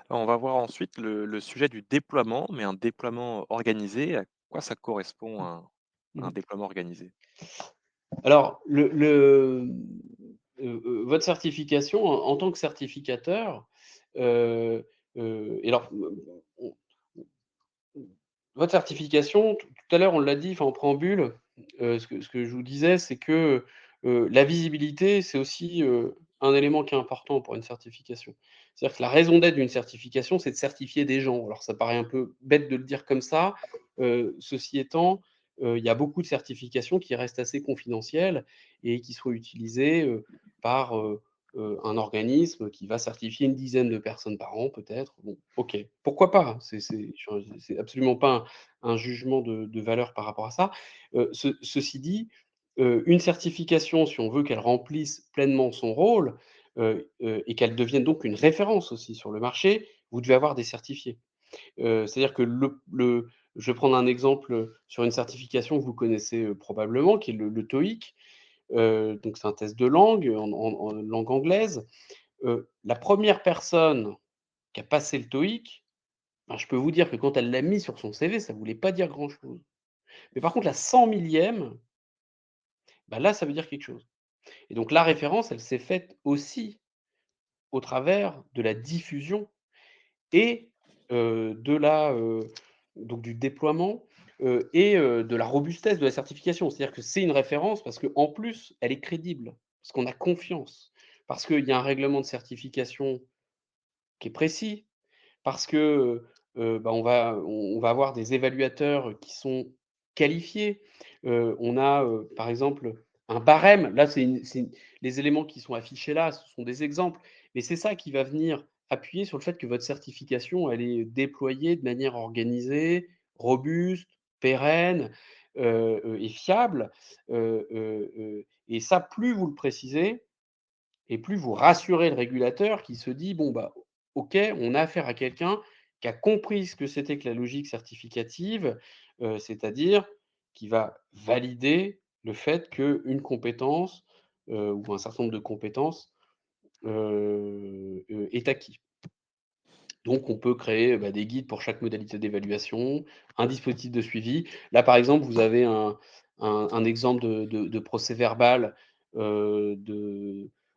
On va voir ensuite le sujet du déploiement, mais un déploiement organisé, à quoi ça correspond un Mmh. déploiement organisé? Alors votre certification en tant que certificateur, heu Et alors, on votre certification, tout à l'heure, on l'a dit, enfin, en préambule, ce que je vous disais, c'est que, la visibilité, c'est aussi, un élément qui est important pour une certification. C'est-à-dire que la raison d'être d'une certification, c'est de certifier des gens. Alors ça paraît un peu bête de le dire comme ça, ceci étant, il y a beaucoup de certifications qui restent assez confidentielles et qui sont utilisées, par, un organisme qui va certifier une dizaine de personnes par an peut-être. Bon, OK, pourquoi pas? Hein, c'est absolument pas un jugement de valeur par rapport à ça. Ceci dit, une certification, si on veut qu'elle remplisse pleinement son rôle, et qu'elle devienne donc une référence aussi sur le marché, vous devez avoir des certifiés. C'est-à-dire que le je vais prendre un exemple, sur une certification que vous connaissez, probablement, qui est le TOEIC. Donc c'est un test de langue, en langue anglaise. La première personne qui a passé le TOEIC, ben, je peux vous dire que quand elle l'a mis sur son CV, ça voulait pas dire grand-chose. Mais par contre la 100 millième, bah, là, ça veut dire quelque chose. Et donc la référence, elle s'est faite aussi au travers de la diffusion et de la, donc du déploiement, et de la robustesse de la certification. C'est-à-dire que c'est une référence parce qu'en plus, elle est crédible, parce qu'on a confiance, parce qu'il y a un règlement de certification qui est précis, parce que, bah, on va avoir des évaluateurs qui sont qualifiés. On a, par exemple, un barème. Là, les éléments qui sont affichés là, ce sont des exemples, mais c'est ça qui va venir appuyer sur le fait que votre certification, elle est déployée de manière organisée, robuste, pérenne, et fiable. Et ça, plus vous le précisez et plus vous rassurez le régulateur qui se dit: «Bon, bah, OK, on a affaire à quelqu'un qui a compris ce que c'était que la logique certificative», c'est-à-dire qui va valider le fait qu'une compétence, ou un certain nombre de compétences, est acquis. Donc on peut créer, bah, des guides pour chaque modalité d'évaluation, un dispositif de suivi. Là, par exemple, vous avez un exemple de procès-verbal,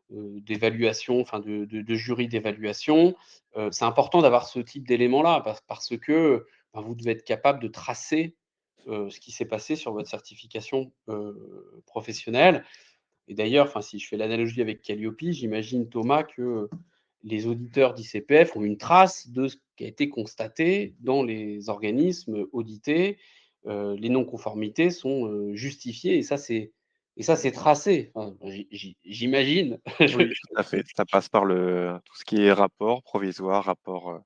d'évaluation, enfin de jury d'évaluation. C'est important d'avoir ce type d'éléments-là parce que, ben, vous devez être capable de tracer, ce qui s'est passé sur votre certification, professionnelle. Et d'ailleurs, enfin, si je fais l'analogie avec Calliope, j'imagine, Thomas, que les auditeurs d'ICPF ont une trace de ce qui a été constaté dans les organismes audités. Les non-conformités sont, justifiées et ça, c'est tracé. Enfin, j'imagine. Oui, tout à fait. Ça passe par tout ce qui est rapport provisoire, rapport,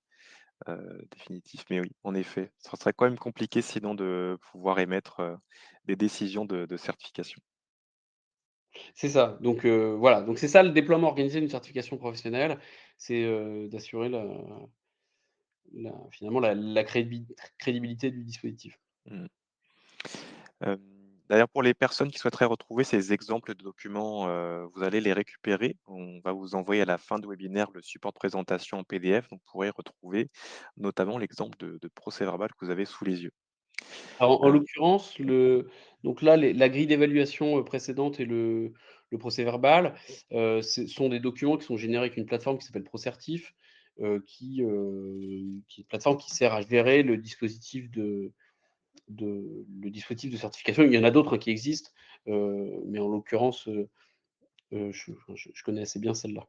définitif. Mais oui, en effet, ça serait quand même compliqué sinon de pouvoir émettre, des décisions de certification. C'est ça. Donc voilà, donc c'est ça le déploiement organisé d'une certification professionnelle, c'est, d'assurer finalement la crédibilité du dispositif. Mmh. Hem, D'ailleurs, pour les personnes qui souhaiteraient retrouver ces exemples de documents, vous allez les récupérer. On va vous envoyer à la fin du webinaire le support de présentation en PDF. Vous pourrez retrouver notamment l'exemple de procès-verbal que vous avez sous les yeux. Alors, en Heu, l'occurrence, donc là, la grille d'évaluation, précédente et le procès-verbal, ce sont des documents qui sont générés avec une plateforme qui s'appelle Procertif, qui est une plateforme qui sert à gérer le dispositif de certification. Il y en a d'autres, hein, qui existent, mais en l'occurrence, je connais assez bien celle-là.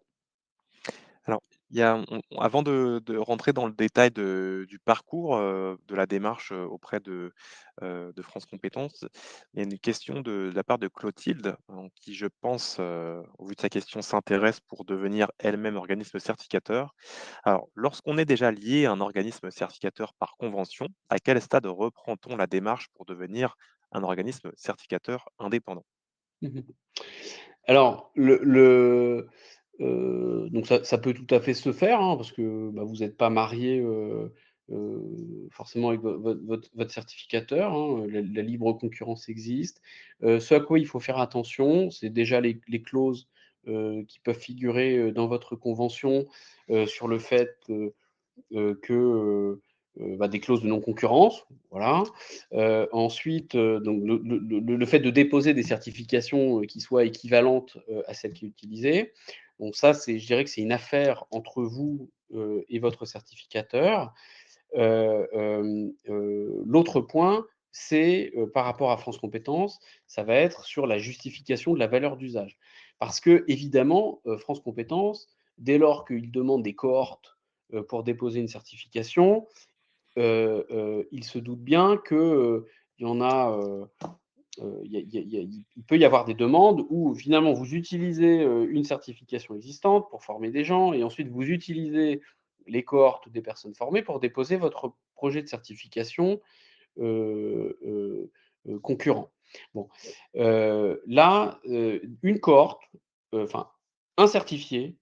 alors, il y a avant de rentrer dans le détail du parcours, de la démarche, auprès de France Compétences, il y a une question de la part de Clotilde, qui je pense, au vu de sa question, s'intéresse pour devenir elle-même organisme certificateur. Alors, lorsqu'on est déjà lié à un organisme certificateur par convention, à quel stade reprend-on la démarche pour devenir un organisme certificateur indépendant? Mmh. Alors donc ça peut tout à fait se faire, hein, parce que, bah, vous n'êtes pas marié forcément avec votre certificateur, hein, la libre concurrence existe. Ce à quoi il faut faire attention, c'est déjà les clauses, qui peuvent figurer, dans votre convention, sur le fait, bah, des clauses de non-concurrence, voilà. Ensuite, donc le fait de déposer des certifications, qui soient équivalentes, à celles qui est utilisées. Donc ça, je dirais que c'est une affaire entre vous et votre certificateur. L'autre point, c'est, par rapport à France Compétences, ça va être sur la justification de la valeur d'usage. Parce qu'évidemment, France Compétences, dès lors qu'il demande des cohortes, pour déposer une certification, il se doute bien que, il y en a, il peut y avoir des demandes où finalement vous utilisez, une certification existante pour former des gens et ensuite vous utilisez les cohortes des personnes formées pour déposer votre projet de certification, concurrent. Bon, là, une cohorte, enfin un certifié,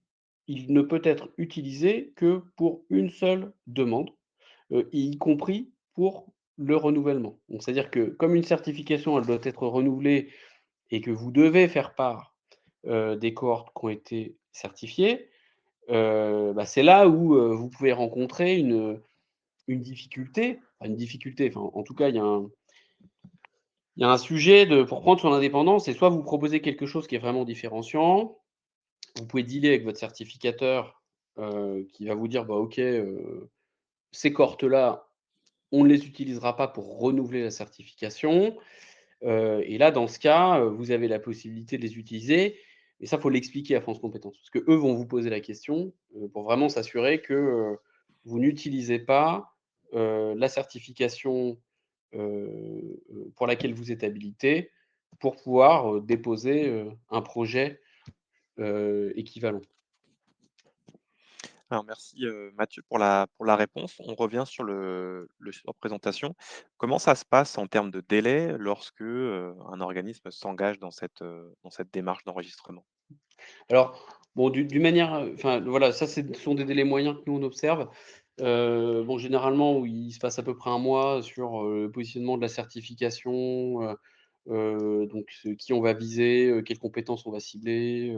il ne peut être utilisé que pour une seule demande, y compris pour le renouvellement. Donc c'est-à-dire que comme une certification, elle doit être renouvelée et que vous devez faire part, des cohortes qui ont été certifiées, bah, c'est là où, vous pouvez rencontrer une difficulté, enfin une difficulté, enfin en tout cas il y a un sujet de pour prendre son indépendance, c'est soit vous proposez quelque chose qui est vraiment différenciant, vous pouvez dealer avec votre certificateur, qui va vous dire: «Bah OK, ces cohortes-là, on ne les utilisera pas pour renouveler la certification». Et là, dans ce cas, vous avez la possibilité de les utiliser et ça, faut l'expliquer à France Compétences. Parce qu'eux vont vous poser la question, pour vraiment s'assurer que, vous n'utilisez pas, la certification, pour laquelle vous êtes habilité, pour pouvoir, déposer, un projet, équivalent. Alors merci, Mathieu pour la réponse. On revient sur le support présentation. Comment ça se passe en termes de délai lorsque, un organisme s'engage dans cette démarche d'enregistrement? Alors, bon, d'une manière, enfin, voilà, ça, ce sont des délais moyens que nous, on observe. Bon, généralement, où il se passe à peu près un mois sur, le positionnement de la certification, donc qui on va viser, quelles compétences on va cibler,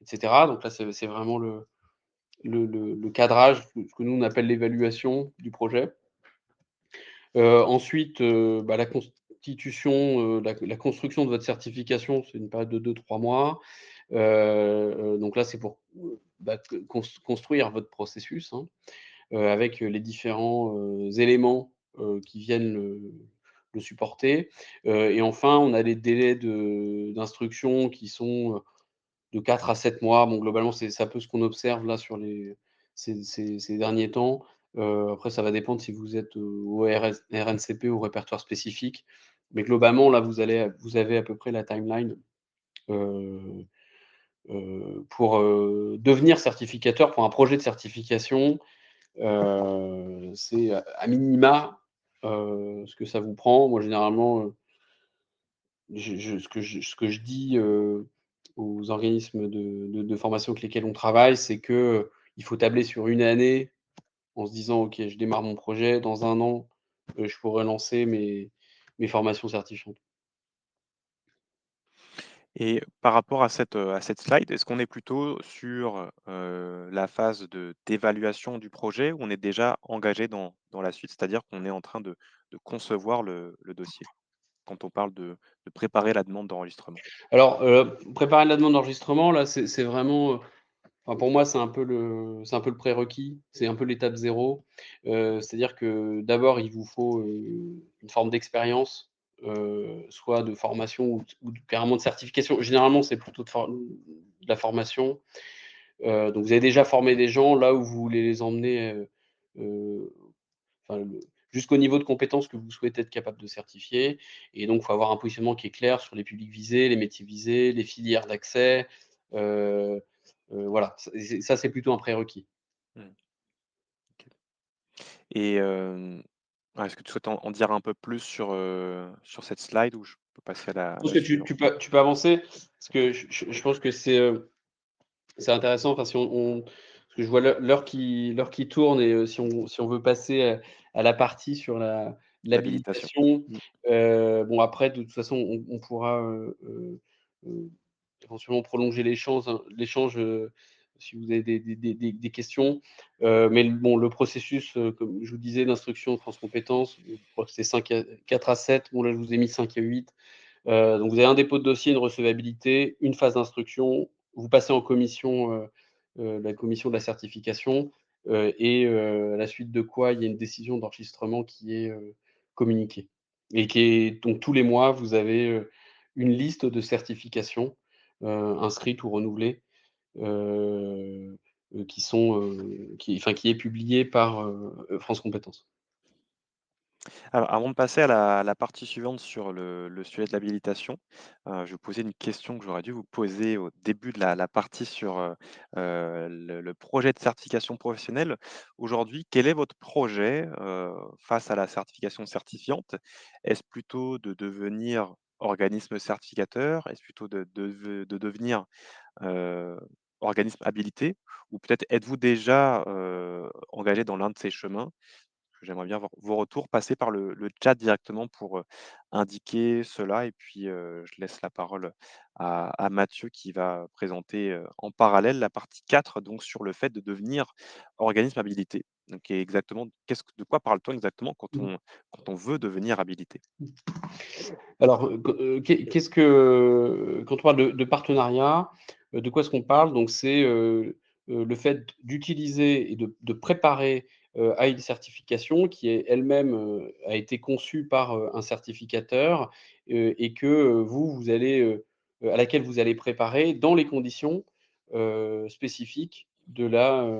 et cetera. Donc là, c'est vraiment le cadrage, ce que nous, on appelle l'évaluation du projet. Ensuite, bah, la constitution, la construction de votre certification, c'est une période de 2 3 mois. Donc là, c'est pour, bah, construire votre processus, hein, avec les différents, éléments, qui viennent le supporter. Et enfin, on a les délais d'instruction qui sont, de 4 à 7 mois. Bon, globalement, c'est un peu ce qu'on observe là sur ces derniers temps. Après, ça va dépendre si vous êtes, au RNCP, au répertoire spécifique. Mais globalement, là, vous avez à peu près la timeline, heu pour, devenir certificateur pour un projet de certification. C'est à minima, ce que ça vous prend. Moi, généralement, ce que je dis, aux organismes de formation avec lesquels on travaille, c'est que, il faut tabler sur une année en se disant: «OK, je démarre mon projet, dans un an, je pourrais lancer mes formations certifiantes». Et par rapport à cette slide, est-ce qu'on est plutôt sur, la phase d'évaluation du projet ou on est déjà engagé dans la suite? C'est-à-dire qu'on est en train de concevoir le dossier, quand on parle de préparer la demande d'enregistrement? Alors, préparer la demande d'enregistrement, là, c'est vraiment, enfin, pour moi, c'est un peu le prérequis, c'est un peu l'étape zéro. C'est-à-dire que d'abord, il vous faut, une forme d'expérience, soit de formation ou carrément de certification. Généralement, c'est plutôt de la formation. Donc vous avez déjà formé des gens, là où vous voulez les emmener, heu, enfin jusqu'au niveau de compétences que vous souhaitez être capable de certifier. Et donc il faut avoir un positionnement qui est clair sur les publics visés, les métiers visés, les filières d'accès, heu voilà, ça c'est plutôt un prérequis. Mmh, OK. Et est-ce que tu souhaites en dire un peu plus sur cette slide ou je peux passer à la Je à pense la que tu peux avancer parce que je pense que c'est intéressant, enfin si parce que je vois l'heure qui tourne et si on veut passer, à la partie sur l'habilitation? l'habilitation, Mmh. bon après de toute façon on pourra, heu, éventuellement prolonger l'échange, si vous avez des questions. Mais bon le processus, comme je vous disais d'instruction de France Compétences, je crois que c'est 4 à 7. Bon là je vous ai mis 5 à 8. Donc vous avez un dépôt de dossier, une recevabilité, une phase d'instruction, vous passez en commission, la commission de la certification à la suite de quoi il y a une décision d'enregistrement qui est, communiquée et qui est donc tous les mois, vous avez, une liste de certifications, inscrites ou renouvelées, heu qui sont, qui est publiée par, France Compétences. Alors, avant de passer à la partie suivante sur le sujet de l'habilitation, je vais vous poser une question que j'aurais dû vous poser au début de la partie sur, le projet de certification professionnelle. Aujourd'hui, quel est votre projet, face à la certification certifiante? Est-ce plutôt de devenir organisme certificateur? Est-ce plutôt de devenir, heu, organisme habilité? Ou peut-être êtes-vous déjà, engagé dans l'un de ces chemins? J'aimerais bien avoir vos retours, passer par le chat directement pour, indiquer cela et puis, je laisse la parole à Mathieu qui va présenter, en parallèle la partie 4 donc sur le fait de devenir organisme habilité. Donc et exactement de quoi parle-t-on exactement quand on veut devenir habilité? Alors, qu'est-ce que quand on parle de partenariat, de quoi est-ce qu'on parle? Donc c'est, le fait d'utiliser et de préparer, à une certification qui est elle-même, a été conçue par, un certificateur, et que, vous allez, à laquelle vous allez préparer dans les conditions, spécifiques de la,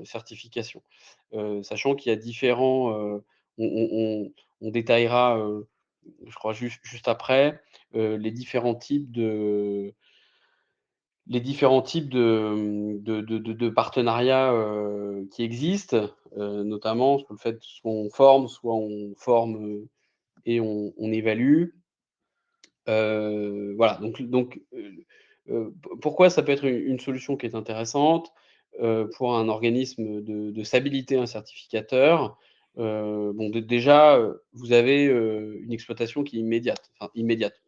certification. Sachant qu'il y a différents, on détaillera, je crois juste après, les différents types de partenariats, qui existent, notamment sur le fait soit on forme, et on évalue. Voilà, pourquoi ça peut être une solution qui est intéressante, pour un organisme de s'habiliter un certificateur? Bon, déjà, vous avez, une exploitation qui est immédiate, enfin immédiate.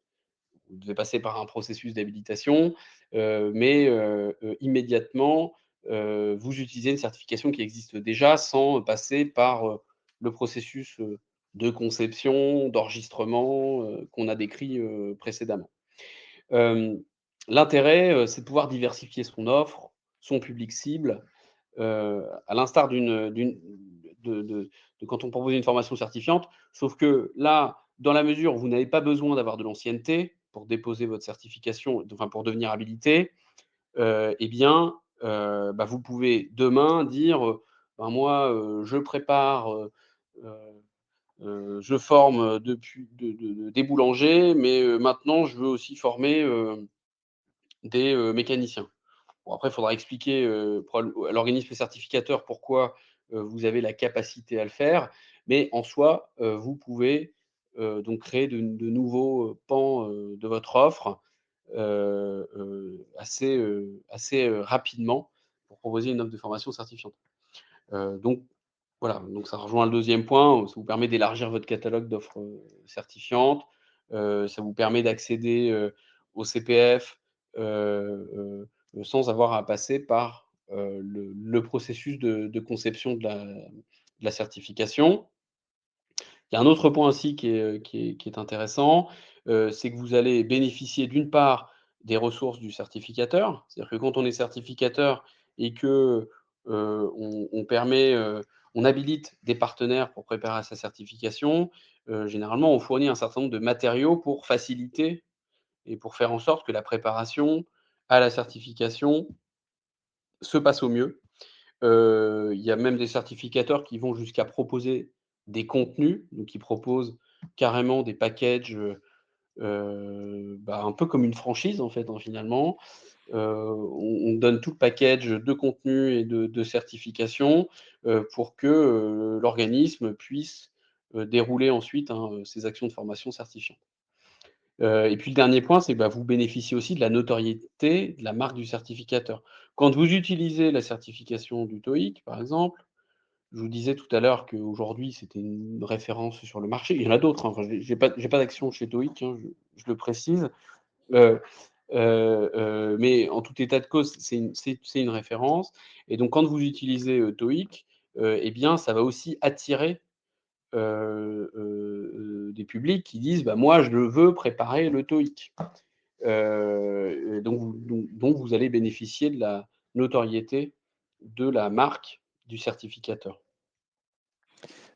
Vous devez passer par un processus d'habilitation, immédiatement, vous utilisez une certification qui existe déjà sans passer par, le processus, de conception, d'enregistrement, qu'on a décrit, précédemment. Hem, L'intérêt, c'est de pouvoir diversifier son offre, son public cible, à l'instar de quand on propose une formation certifiante. Sauf que là, dans la mesure où vous n'avez pas besoin d'avoir de l'ancienneté pour déposer votre certification, enfin pour devenir habilité, et bien, bah, vous pouvez demain dire, «Ben moi, je prépare, je forme, depuis des boulangers, mais maintenant je veux aussi former, des, mécaniciens». Bon après, il faudra expliquer, à l'organisme certificateur pourquoi, vous avez la capacité à le faire, mais en soi, vous pouvez, donc créer de nouveaux, pans, de votre offre, assez, rapidement pour proposer une offre de formation certifiante. Donc voilà, donc ça rejoint le deuxième point, ça vous permet d'élargir votre catalogue d'offres, certifiantes, ça vous permet d'accéder, au CPF, sans avoir à passer par, le processus de conception de la certification. Il y a un autre point aussi qui est intéressant, c'est que vous allez bénéficier d'une part des ressources du certificateur. C'est-à-dire que quand on est certificateur et que, on permet, on habilite des partenaires pour préparer sa certification, généralement on fournit un certain nombre de matériaux pour faciliter et pour faire en sorte que la préparation à la certification se passe au mieux. Il y a même des certificateurs qui vont jusqu'à proposer des contenus, donc ils proposent carrément des packages, bah, un peu comme une franchise en fait, hein, finalement. On donne tout le package de contenu et de certification, pour que, l'organisme puisse, dérouler ensuite, hein, ses actions de formation certifiante. Et puis le dernier point, c'est, bah, vous bénéficiez aussi de la notoriété de la marque du certificateur. Quand vous utilisez la certification du TOEIC, par exemple, je vous disais tout à l'heure qu'aujourd'hui, c'était une référence sur le marché. Il y en a d'autres, hein, enfin, j'ai pas d'action chez TOEIC, hein, je le précise. Heu mais en tout état de cause, c'est une référence et donc quand vous utilisez, TOEIC, et bien, ça va aussi attirer, des publics qui disent: «Bah, moi, je veux préparer le TOEIC». Donc vous allez bénéficier de la notoriété de la marque du certificateur.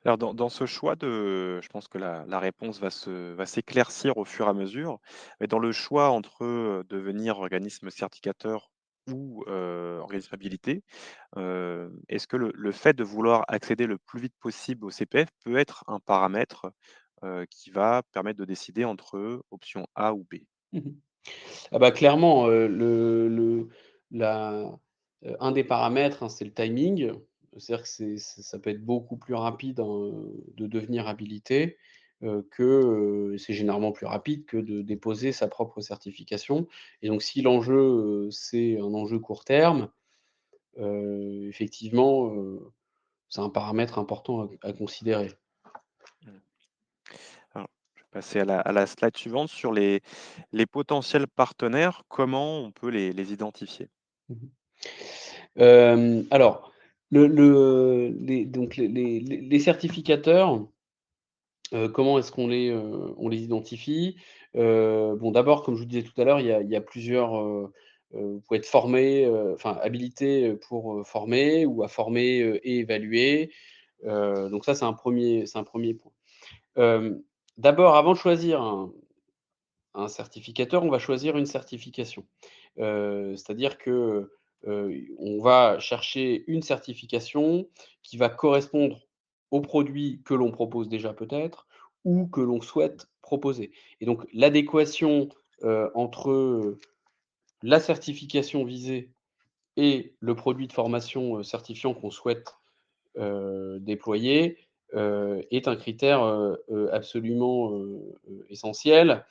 Alors dans ce choix je pense que la réponse va s'éclaircir au fur et à mesure, mais dans le choix entre, devenir organisme certificateur ou, organisme habilité, est-ce que le fait de vouloir accéder le plus vite possible au CPF peut être un paramètre, qui va permettre de décider entre option A ou B? Mmh. Ah bah, clairement, la un des paramètres, hein, c'est le timing. C'est-à-dire que ça peut être beaucoup plus rapide, de devenir habilité, c'est généralement plus rapide que de déposer sa propre certification et donc si l'enjeu, c'est un enjeu court terme, effectivement, c'est un paramètre important à considérer. Mmh. Alors, je vais passer à la slide suivante sur les potentiels partenaires, comment on peut les identifier? Mmh. Alors, les donc les certificateurs, comment est-ce on les identifie? Bon, d'abord, comme je vous disais tout à l'heure, il y a plusieurs, vous pouvez être formé, enfin habilité, pour, former ou à former, et évaluer. Donc ça, c'est un premier point. Hem, D'abord, avant de choisir un certificateur, on va choisir une certification. C'est-à-dire que, on va chercher une certification qui va correspondre aux produits que l'on propose déjà peut-être ou que l'on souhaite proposer et donc l'adéquation, entre, la certification visée et le produit de formation, certifiant qu'on souhaite, déployer, est un critère, absolument, essentiel,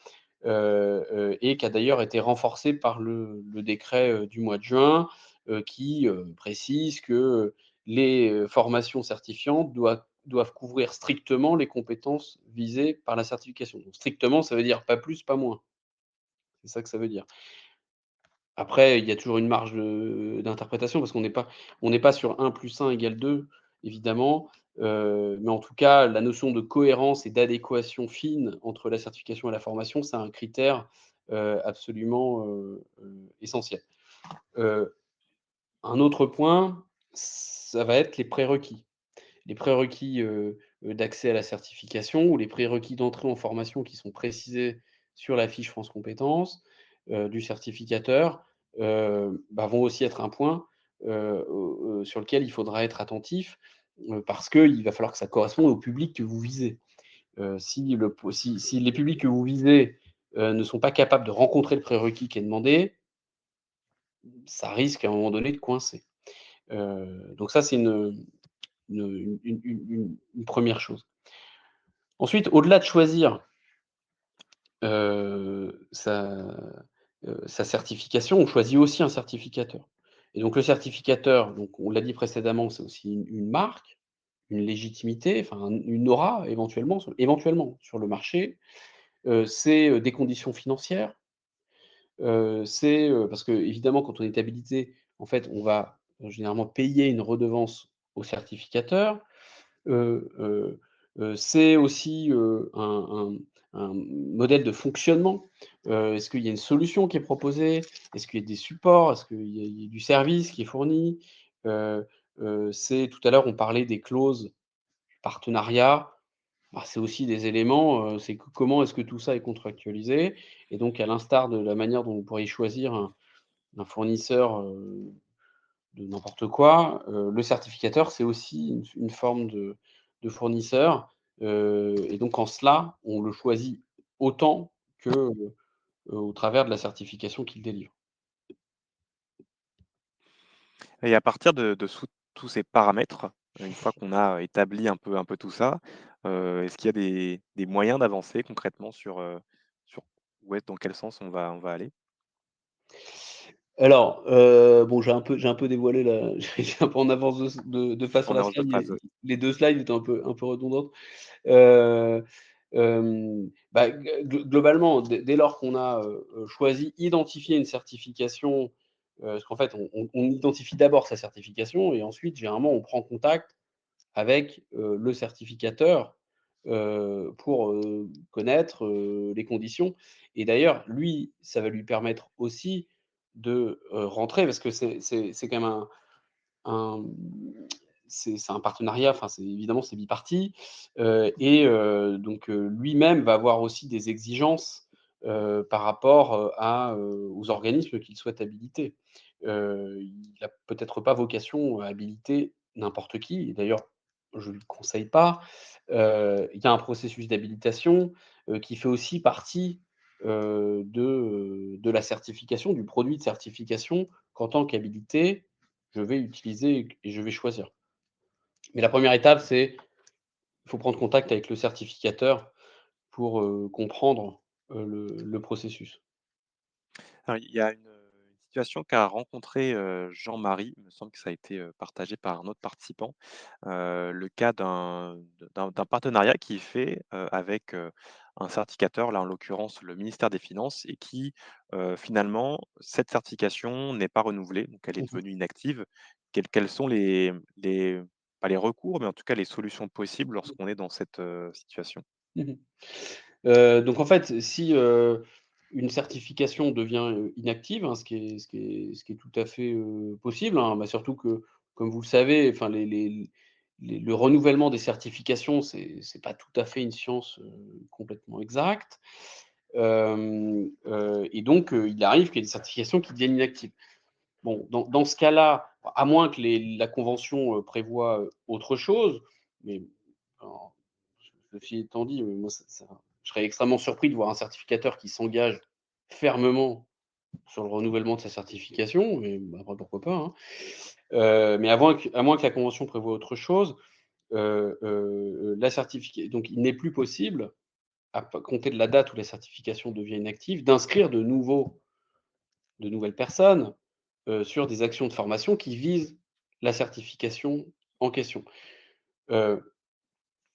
et qui a d'ailleurs été renforcé par le décret, du mois de juin, qui, précise que, les, formations certifiantes doivent couvrir strictement les compétences visées par la certification. Donc strictement, ça veut dire pas plus, pas moins. C'est ça que ça veut dire. Après, il y a toujours une marge d'interprétation parce on n'est pas sur 1 + 1 = 2 évidemment, mais en tout cas, la notion de cohérence et d'adéquation fine entre la certification et la formation, c'est un critère, absolument, essentiel. Heu, un autre point, ça va être les prérequis. Les prérequis, d'accès à la certification ou les prérequis d'entrée en formation qui sont précisés sur la fiche France compétences, du certificateur, bah, vont aussi être un point, sur lequel il faudra être attentif, parce qu'il va falloir que ça corresponde au public que vous visez. Si les publics que vous visez, ne sont pas capables de rencontrer le prérequis qui est demandé, ça risque à un moment donné de coincer. Donc ça, c'est une 1re chose. Ensuite, au-delà de choisir, sa, sa certification, on choisit aussi un certificateur et donc le certificateur, donc on l'a dit précédemment, c'est aussi une marque, une légitimité, enfin une aura éventuellement sur le marché. C'est, des conditions financières, parce qu'évidemment quand on est habilité, en fait, on va, généralement payer une redevance au certificateur. C'est aussi, un modèle de fonctionnement. Est-ce qu'il y a une solution qui est proposée? Est-ce qu'il y a des supports? Est-ce qu'il y a du service qui est fourni? Heu c'est tout à l'heure, on parlait des clauses partenariat. Bah, c'est aussi des éléments, c'est comment est-ce que tout ça est contractualisé? Et donc à l'instar de la manière dont vous pourriez choisir un fournisseur, de n'importe quoi, le certificateur, c'est aussi une forme de fournisseur, et donc en cela, on le choisit autant que, au travers de la certification qu'il délivre. Et à partir de sous tous ces paramètres, une fois qu'on a établi un peu tout ça, est-ce qu'il y a des moyens d'avancer concrètement sur où est dans quel sens on va aller? Alors, bon, j'ai un peu dévoilé la j'ai un peu en avance de face sur On la avance de slide, phase, ouais. les 2 slides étaient un peu redondantes. Heu, Bah, globalement, dès lors qu'on a, choisi, identifié une certification, parce qu'en fait, on identifie d'abord sa certification et ensuite, généralement, on prend contact avec, le certificateur, pour, connaître, les conditions et d'ailleurs, lui, ça va lui permettre aussi de, rentrer parce que c'est quand même un c'est un partenariat, enfin, c'est évidemment, c'est biparti, donc lui-même va avoir aussi des exigences, par rapport, aux organismes qu'il souhaite habiliter. Il a peut-être pas vocation à habiliter n'importe qui et d'ailleurs, je ne lui conseille pas. Il y a un processus d'habilitation, qui fait aussi partie, de la certification, du produit de certification qu'en tant qu'habilité, je vais utiliser et je vais choisir. Mais la première étape, c'est il faut prendre contact avec le certificateur pour, comprendre, le processus. Alors, il y a une situation qu'a rencontré, Jean-Marie, il me semble que ça a été, partagé par un autre participant. Le cas d'un partenariat qui est fait, avec, un certificateur, là, en l'occurrence, le ministère des Finances et qui, finalement, cette certification n'est pas renouvelée, donc elle est Mmh devenue inactive. Quels sont les pas les recours, mais en tout cas les solutions possibles lorsqu'on est dans cette, situation? mh. Donc en fait, si, une certification devient, inactive, hein, ce qui est tout à fait, possible, hein, bah, surtout que, comme vous le savez, enfin le renouvellement des certifications, c'est pas tout à fait une science, complètement exacte. Et donc, il arrive qu'il y ait des certifications qui deviennent inactives. Bon, dans ce cas-là, à moins que la convention, prévoie, autre chose, mais alors, ceci étant dit, moi je serais extrêmement surpris de voir un certificateur qui s'engage fermement sur le renouvellement de sa certification, mais bah, après pourquoi pas, hein. Mais à moins que la convention prévoie autre chose, la certifica donc il n'est plus possible, à compter de la date où la certification devient inactive, d'inscrire de nouvelles personnes, sur des actions de formation qui visent la certification en question. Heu,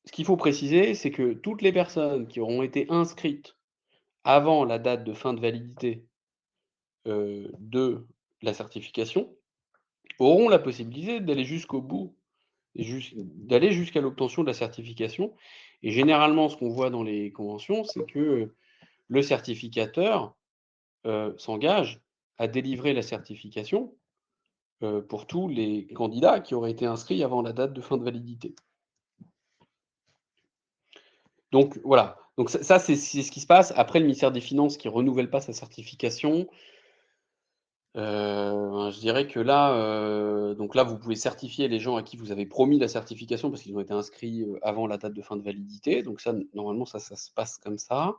Ce qu'il faut préciser, c'est que toutes les personnes qui auront été inscrites avant la date de fin de validité, de la certification, auront la possibilité d'aller jusqu'au bout et d'aller jusqu'à l'obtention de la certification et généralement, ce qu'on voit dans les conventions, c'est que, le certificateur, s'engage à délivrer la certification, pour tous les candidats qui auraient été inscrits avant la date de fin de validité. Donc voilà, donc ça c'est ce qui se passe. Après le ministère des Finances qui renouvelle pas sa certification, je dirais que là, donc là, vous pouvez certifier les gens à qui vous avez promis la certification parce qu'ils ont été inscrits, avant la date de fin de validité. Donc ça, normalement, ça se passe comme ça.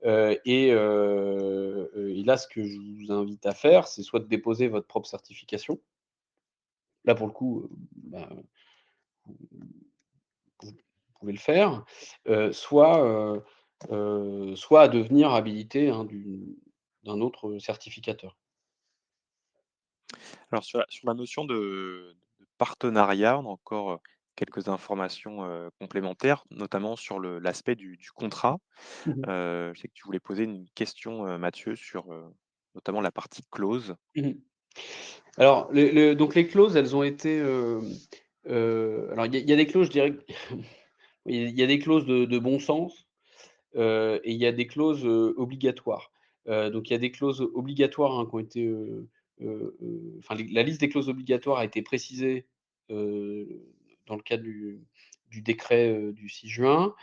Et là, ce que je vous invite à faire, c'est soit de déposer votre propre certification. Là, pour le coup, bah, vous pouvez le faire, soit à devenir habilité, hein, d'un autre certificateur. Alors sur la notion de partenariat, on a encore, quelques informations, complémentaires, notamment sur l'aspect du contrat. Mmh mh. Je sais que tu voulais poser une question, Mathieu, sur, notamment la partie clause. Mmh. Alors donc les clauses, elles ont été, alors il y a des clauses, je dirais que il y a des clauses de bon sens, et il y a des clauses, obligatoires. Donc il y a des clauses obligatoires, hein, qui ont été, enfin la liste des clauses obligatoires a été précisée, heu, dans le cadre du décret, du 6 juin.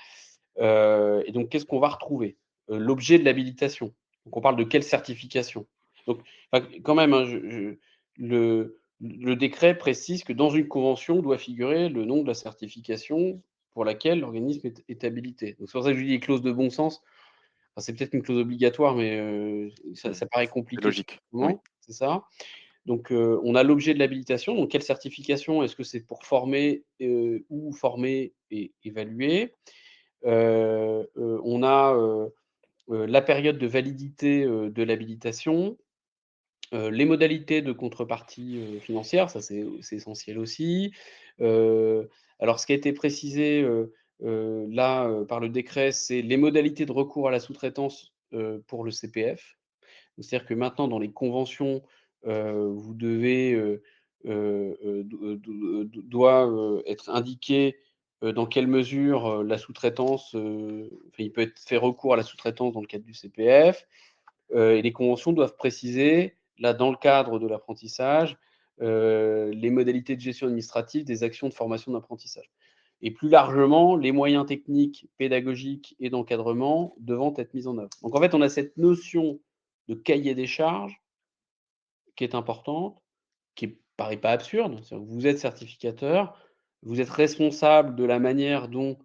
Et donc qu'est-ce qu'on va retrouver? L'objet de l'habilitation. Donc on parle de quelle certification? Donc enfin quand même, hein, le décret précise que dans une convention doit figurer le nom de la certification pour laquelle l'organisme est habilité. Donc c'est pour ça que je dis les clauses de bon sens. Enfin, c'est peut-être une clause obligatoire, mais ça Mmh. ça paraît C'est compliqué logique, oui. juridiquement, c'est ça? Donc on a l'objet de l'habilitation, donc quelle certification? Est-ce que c'est pour former, ou former et évaluer? On a, la période de validité, de l'habilitation, les modalités de contrepartie, financière, ça c'est essentiel aussi. Alors ce qui a été précisé, là, par le décret, c'est les modalités de recours à la sous-traitance, pour le CPF. C'est-à-dire que maintenant dans les conventions, vous devez, doit, être indiqué, dans quelle mesure, la sous-traitance, enfin il peut être fait recours à la sous-traitance dans le cadre du CPF. Et les conventions doivent préciser, là, dans le cadre de l'apprentissage, les modalités de gestion administrative des actions de formation d'apprentissage et plus largement, les moyens techniques, pédagogiques et d'encadrement devant être mis en œuvre. Donc en fait, on a cette notion de cahier des charges qui est importante, qui paraît pas absurde. C'est-à-dire que vous êtes certificateur, vous êtes responsable de la manière dont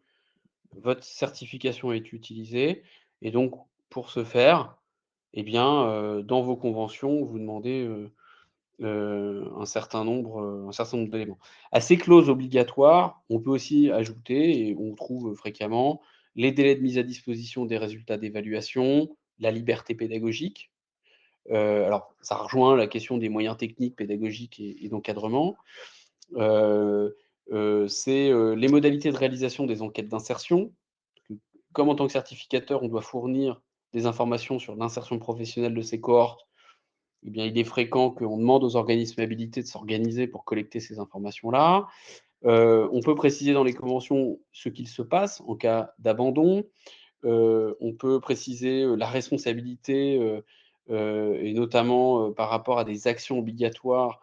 votre certification est utilisée et donc pour ce faire, eh bien, dans vos conventions, vous demandez, un certain nombre d'éléments. À ces clauses obligatoires, on peut aussi ajouter et on trouve fréquemment les délais de mise à disposition des résultats d'évaluation, la liberté pédagogique. Alors ça rejoint la question des moyens techniques, pédagogiques et d'encadrement. Heu c'est, les modalités de réalisation des enquêtes d'insertion. Comme en tant que certificateur, on doit fournir des informations sur l'insertion professionnelle de ces cohortes, eh bien, il est fréquent qu'on demande aux organismes habilités de s'organiser pour collecter ces informations-là. On peut préciser dans les conventions ce qu'il se passe en cas d'abandon. On peut préciser, la responsabilité, et notamment, par rapport à des actions obligatoires,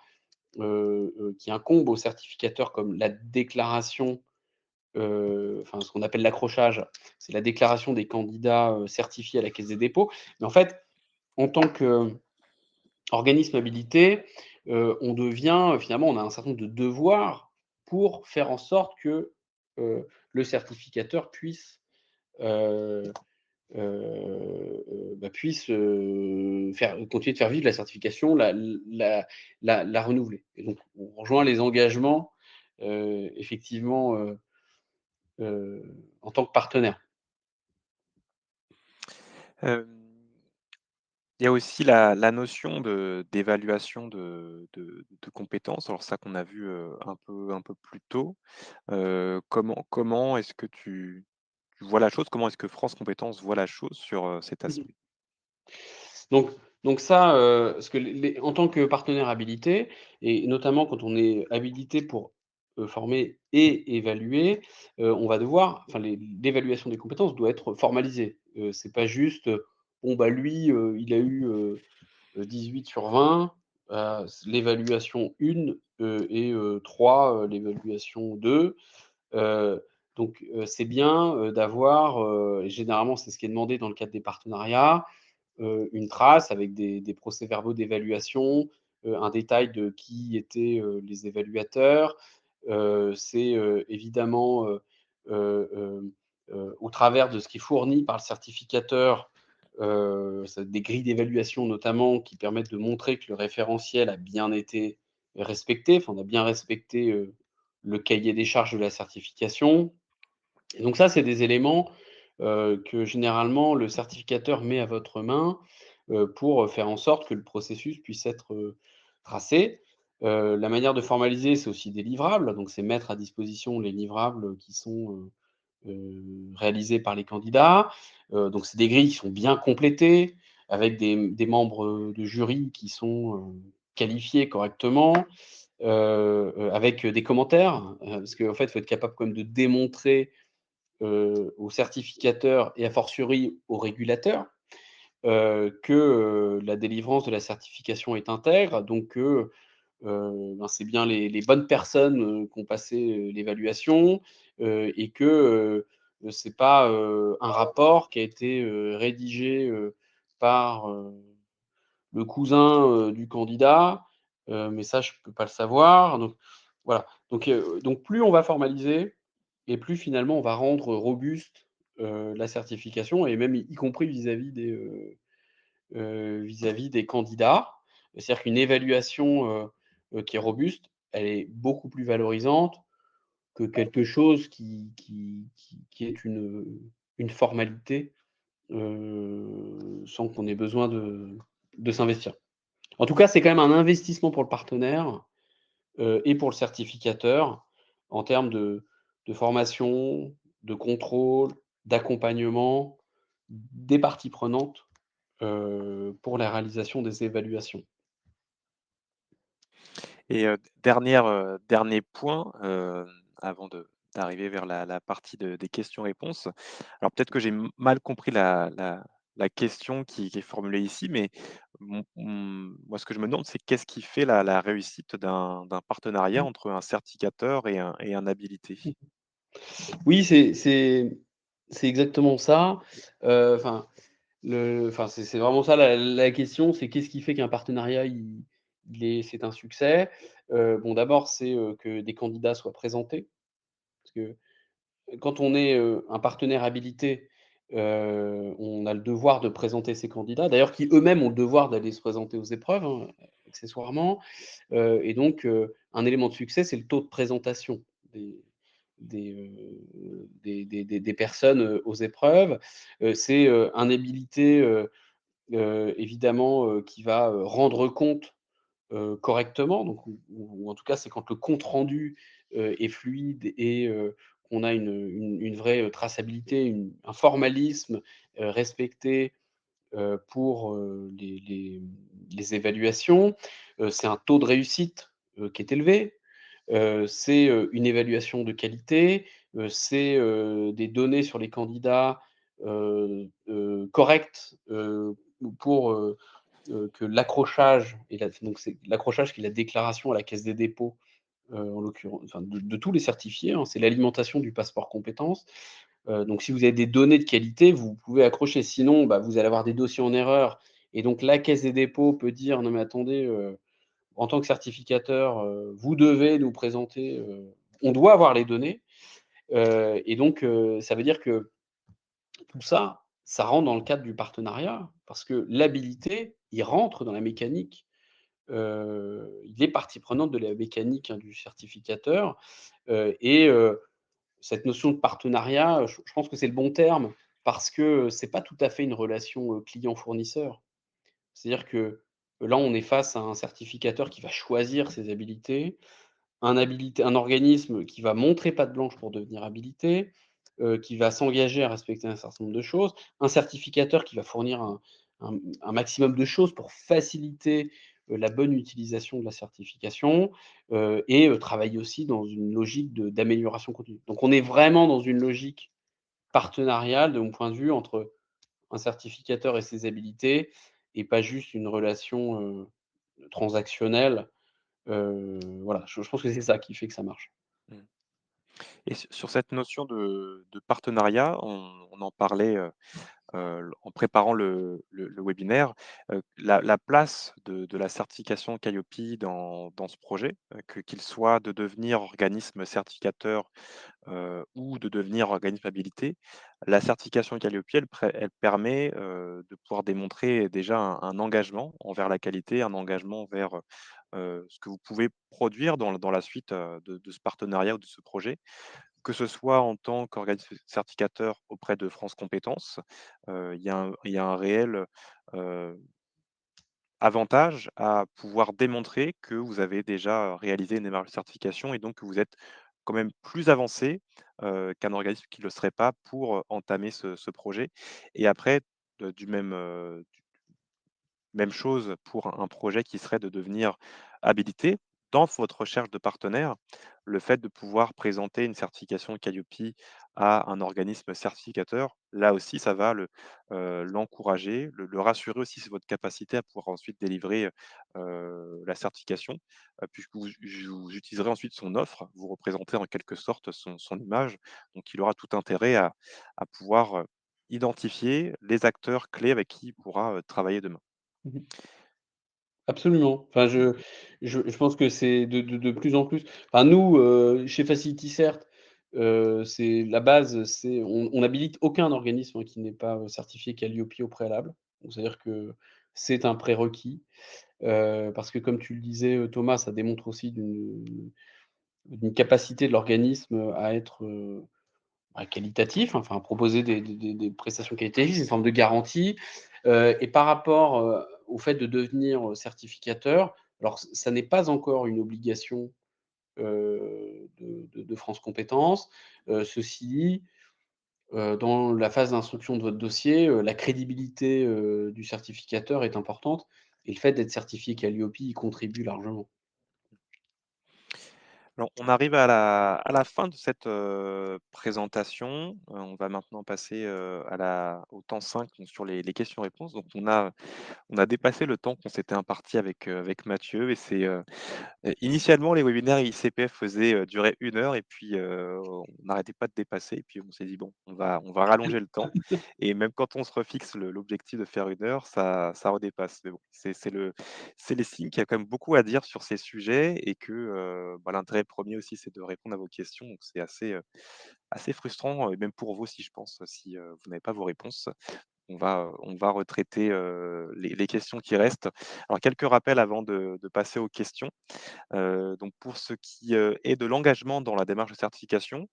qui incombent au certificateur comme la déclaration, enfin ce qu'on appelle l'accrochage, c'est la déclaration des candidats, certifiés à la Caisse des dépôts. Mais en fait, en tant qu'organisme habilité, on devient, finalement, on a un certain nombre de devoirs pour faire en sorte que, le certificateur puisse, heu puisse, continuer de faire vivre la certification, la renouveler et donc on rejoint les engagements, effectivement, en tant que partenaire. Hem, il y a aussi la notion d'évaluation de compétences. Alors ça qu'on a vu, un peu plus tôt. Comment est-ce que tu vois la chose? Comment est-ce que France Compétences voit la chose sur, cet Mmh. aspect? Donc donc ça, parce que les en tant que partenaire habilité et notamment quand on est habilité pour, former et évaluer, on va devoir enfin l'évaluation des compétences doit être formalisée. C'est pas juste, bon bah lui, il a eu, 18 sur 20, l'évaluation 1, et 3, l'évaluation 2. Heu, c'est bien, d'avoir, et généralement c'est ce qui est demandé dans le cadre des partenariats, une trace avec des procès-verbaux d'évaluation, un détail de qui étaient, les évaluateurs. C'est, évidemment, au travers de ce qui est fourni par le certificateur, c'est des grilles d'évaluation notamment qui permettent de montrer que le référentiel a bien été respecté, enfin on a bien respecté, le cahier des charges de la certification. Et donc ça, c'est des éléments, que généralement le certificateur met à votre main, pour, faire en sorte que le processus puisse être, tracé. La manière de formaliser, c'est aussi des livrables, donc c'est mettre à disposition les livrables qui sont, réalisés par les candidats. Donc c'est des grilles qui sont bien complétées avec des membres, de jury qui sont, qualifiés correctement, avec, des commentaires, parce qu'en fait, il faut être capable quand même de démontrer, aux certificateurs et a fortiori aux régulateurs, que, la délivrance de la certification est intègre, donc que, ben, c'est bien les bonnes personnes, qui ont passé, l'évaluation, et que, c'est pas, un rapport qui a été, rédigé, par, le cousin, du candidat, mais ça je peux pas le savoir, donc voilà. Donc plus on va formaliser et plus finalement on va rendre robuste, la certification et même y compris vis-à-vis des candidats. C'est-à-dire qu'une évaluation, qui est robuste, elle est beaucoup plus valorisante que quelque chose qui est une formalité, sans qu'on ait besoin de s'investir. En tout cas, c'est quand même un investissement pour le partenaire, et pour le certificateur en termes de formation, de contrôle, d'accompagnement des parties prenantes, pour la réalisation des évaluations. Et dernier point, avant d'arriver vers la partie des questions-réponses. Alors peut-être que j'ai mal compris la question qui est formulée ici, mais moi, ce que je me demande, c'est qu'est-ce qui fait la réussite d'un partenariat entre un certificateur et un habilité? Oui, c'est exactement ça. Enfin, c'est vraiment ça la question, c'est qu'est-ce qui fait qu'un partenariat, c'est un succès? Bon, d'abord, c'est, que des candidats soient présentés. Parce que quand on est, un partenaire habilité, on a le devoir de présenter ses candidats, d'ailleurs qui eux-mêmes ont le devoir d'aller se présenter aux épreuves, hein, accessoirement. Et donc, un élément de succès, c'est le taux de présentation des des personnes, aux épreuves. C'est, un habilité, évidemment, qui va, rendre compte, correctement, donc ou en tout cas, c'est quand le compte rendu, est fluide et qu'on a une vraie, traçabilité, un formalisme, respecté, pour, les évaluations. C'est un taux de réussite, qui est élevé. C'est, une évaluation de qualité, c'est, des données sur les candidats, correctes, pour, que l'accrochage et la donc c'est l'accrochage qui est la déclaration à la Caisse des dépôts, en l'occurrence, enfin de tous les certifiés, hein, c'est l'alimentation du passeport compétences. Donc si vous avez des données de qualité, vous pouvez accrocher. Sinon, bah, vous allez avoir des dossiers en erreur et donc la Caisse des dépôts peut dire: «Non mais attendez, en tant que certificateur, vous devez nous présenter, on doit avoir les données». Et donc ça veut dire que tout ça, ça rentre dans le cadre du partenariat parce que l'habilité, il rentre dans la mécanique. Il est partie prenante de la mécanique, hein, du certificateur, et cette notion de partenariat, je pense que c'est le bon terme parce que, c'est pas tout à fait une relation, client-fournisseur. C'est-à-dire que, là, on est face à un certificateur qui va choisir ses habilités, un organisme qui va montrer patte blanche pour devenir habilité, qui va s'engager à respecter un certain nombre de choses, un certificateur qui va fournir un maximum de choses pour faciliter, la bonne utilisation de la certification, et travailler aussi dans une logique d'amélioration continue. Donc on est vraiment dans une logique partenariale, de mon point de vue, entre un certificateur et ses habilités et pas juste une relation, transactionnelle. Voilà, je pense que c'est ça qui fait que ça marche. Mmh. Et sur cette notion de partenariat, on en parlait, en préparant le webinaire, la place de la certification Qualiopi dans ce projet, qu'il soit de devenir organisme certificateur, ou de devenir organisme habilité. La certification Qualiopi, elle permet, de pouvoir démontrer déjà un engagement envers la qualité, un engagement vers, ce que vous pouvez produire dans la suite, de ce partenariat ou de ce projet. Que ce soit en tant qu'organisme certificateur auprès de France Compétences, il y a un réel, heu, avantage à pouvoir démontrer que vous avez déjà réalisé une démarche de certification et donc que vous êtes quand même plus avancé, qu'un organisme qui ne le serait pas pour, entamer ce projet et après, du même, même chose pour un projet qui serait de devenir habilité. Dans votre recherche de partenaire, le fait de pouvoir présenter une certification Qualiopi à un organisme certificateur, là aussi, ça va l'encourager, le rassurer aussi sur votre capacité à pouvoir ensuite délivrer, la certification, puisque vous utiliserez ensuite son offre, vous représentez en quelque sorte son image, donc il aura tout intérêt à pouvoir, identifier les acteurs clés avec qui il pourra, travailler demain. Mmh. Absolument. Enfin, je pense que c'est de plus en plus, enfin nous, chez FacilityCert, c'est la base, c'est on n'habilite aucun organisme, hein, qui n'est pas, certifié Qualiopi au préalable. Donc c'est-à-dire que c'est un prérequis, parce que comme tu le disais, Thomas, ça démontre aussi d'une capacité de l'organisme, à être, bah, qualitatif, hein, enfin proposer des prestations qualitatives, c'est une forme de garantie, et par rapport, au fait de devenir, certificateur, alors ça n'est pas encore une obligation, de France Compétences. Ceci dit, dans la phase d'instruction de votre dossier, la crédibilité, du certificateur est importante et le fait d'être certifié Qualiopi y contribue largement. Alors, on arrive à la fin de cette, présentation. On va maintenant passer, au temps 5 donc sur les questions-réponses. Donc on a dépassé le temps qu'on s'était imparti avec Mathieu et initialement les webinaires ICPF duraient 1 heure et puis, on n'arrêtait pas de dépasser et puis on s'est dit: «Bon, on va rallonger le temps» et même quand on se refixe l'objectif de faire 1 heure, ça redépasse. Mais bon, c'est les signes qu'il y a quand même beaucoup à dire sur ces sujets et que, l'intérêt premier aussi, c'est de répondre à vos questions. Donc c'est assez frustrant, et même pour vous aussi, je pense, si, vous n'avez pas vos réponses. On va retraiter, les questions qui restent. Alors quelques rappels avant de passer aux questions. Donc pour ce qui, est de l'engagement dans la démarche de certification,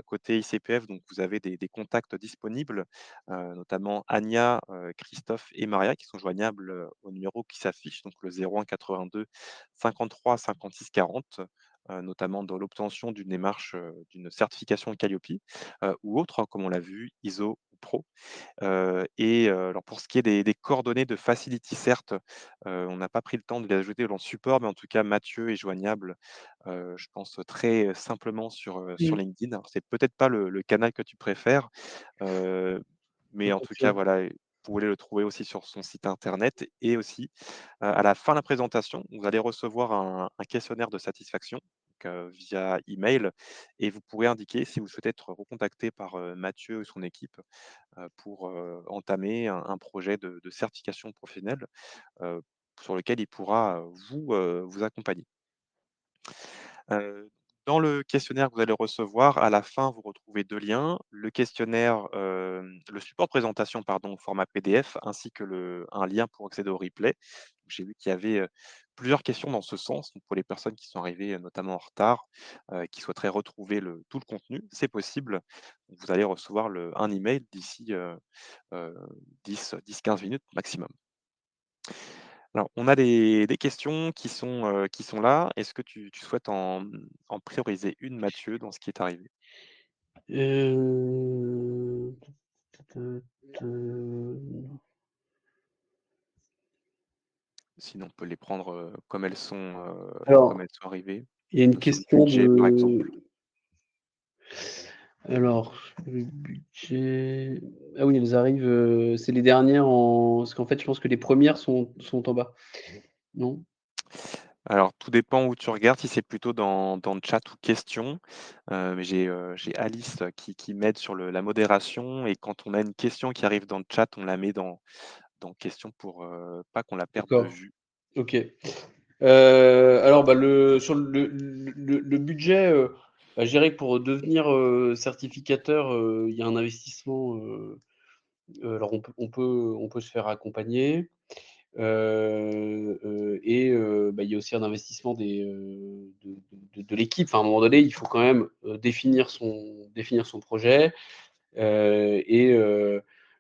côté ICPF, donc vous avez des contacts disponibles, notamment Ania, Christophe et Maria qui sont joignables, au numéro qui s'affiche, donc le 01 82 53 56 40, notamment dans l'obtention d'une démarche, d'une certification Qualiopi, ou autre, hein, comme on l'a vu, ISO ou Pro. Alors pour ce qui est des coordonnées de FacilityCert, on n'a pas pris le temps de les ajouter dans le support, mais en tout cas Mathieu est joignable, je pense très simplement sur Mmh. LinkedIn. Alors c'est peut-être pas le canal que tu préfères, heu, Je mais en tout cas confirme. voilà, vous pouvez le trouver aussi sur son site internet et aussi à la fin de la présentation, vous allez recevoir un questionnaire de satisfaction, donc via email et vous pourrez indiquer si vous souhaitez être recontacté par, Mathieu et son équipe, pour, entamer un projet de certification professionnelle, heu, sur lequel il pourra, vous accompagner. Heu, Dans le questionnaire que vous allez recevoir, à la fin, vous retrouvez 2 liens. Le support de présentation, pardon, au format PDF, ainsi que un lien pour accéder au replay. J'ai vu qu'il y avait, plusieurs questions dans ce sens, donc pour les personnes qui sont arrivées, notamment en retard, qui souhaiteraient retrouver tout le contenu, c'est possible. Vous allez recevoir un email d'ici, heu, 10-15 minutes maximum. Alors, on a des questions qui sont là. Est-ce que tu souhaites en prioriser une, Mathieu, dans ce qui est arrivé? Sinon, on peut les prendre, comme Alors, elles sont arrivées. il y a une Sur le question budget, par exemple. de alors, le budget, ah oui, elles arrivent, c'est les dernières en parce qu'en fait, je pense que les premières sont en bas, non? Alors, tout dépend où tu regardes, si c'est plutôt dans le chat ou questions, mais j'ai Alice qui m'aide sur la modération et quand on a une question qui arrive dans le chat, on la met dans questions pour, pas qu'on la perde de D'accord, vue. OK. Alors, bah, sur le budget, bah, je dirais que pour devenir, certificateur, il y a un investissement, alors on peut se faire accompagner, bah, il y a aussi un investissement de l'équipe. Enfin, à un moment donné, il faut quand même, définir son projet, et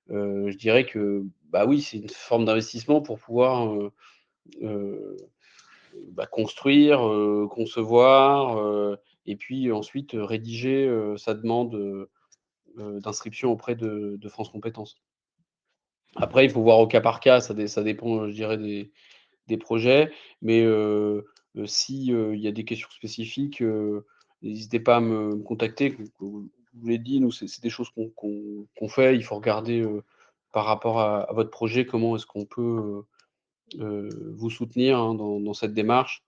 je dirais que, bah, oui, c'est une forme d'investissement pour pouvoir, heu bah, construire, concevoir, et puis ensuite, rédiger, sa demande, d'inscription auprès de France Compétences. Après, il faut voir au cas par cas, ça dépend, je dirais des projets, mais si, il y a des questions spécifiques, n'hésitez pas à me contacter. Comme je vous l'ai dit, nous, c'est des choses qu'on fait. Il faut regarder, par rapport à votre projet, comment est-ce qu'on peut, vous soutenir, hein, dans cette démarche.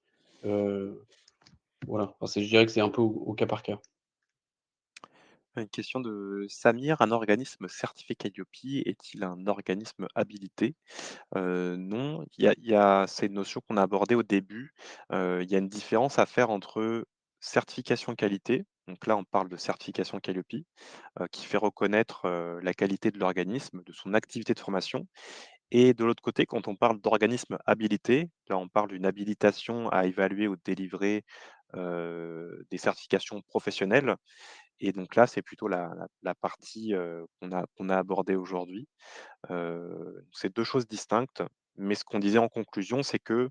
Heu Voilà, enfin, je dirais que c'est un peu au cas par cas. Une question de Samir: «Un organisme certifié Qualiopi est-il un organisme habilité?» Non, c'est une notion qu'on a abordée au début. Il y a une différence à faire entre certification qualité, donc là on parle de certification Qualiopi, qui fait reconnaître, la qualité de l'organisme, de son activité de formation et de l'autre côté, quand on parle d'organisme habilité, là on parle d'une habilitation à évaluer ou délivrer, des certifications professionnelles et donc là, c'est plutôt la partie, qu'on a abordée aujourd'hui. C'est 2 choses distinctes, mais ce qu'on disait en conclusion, c'est que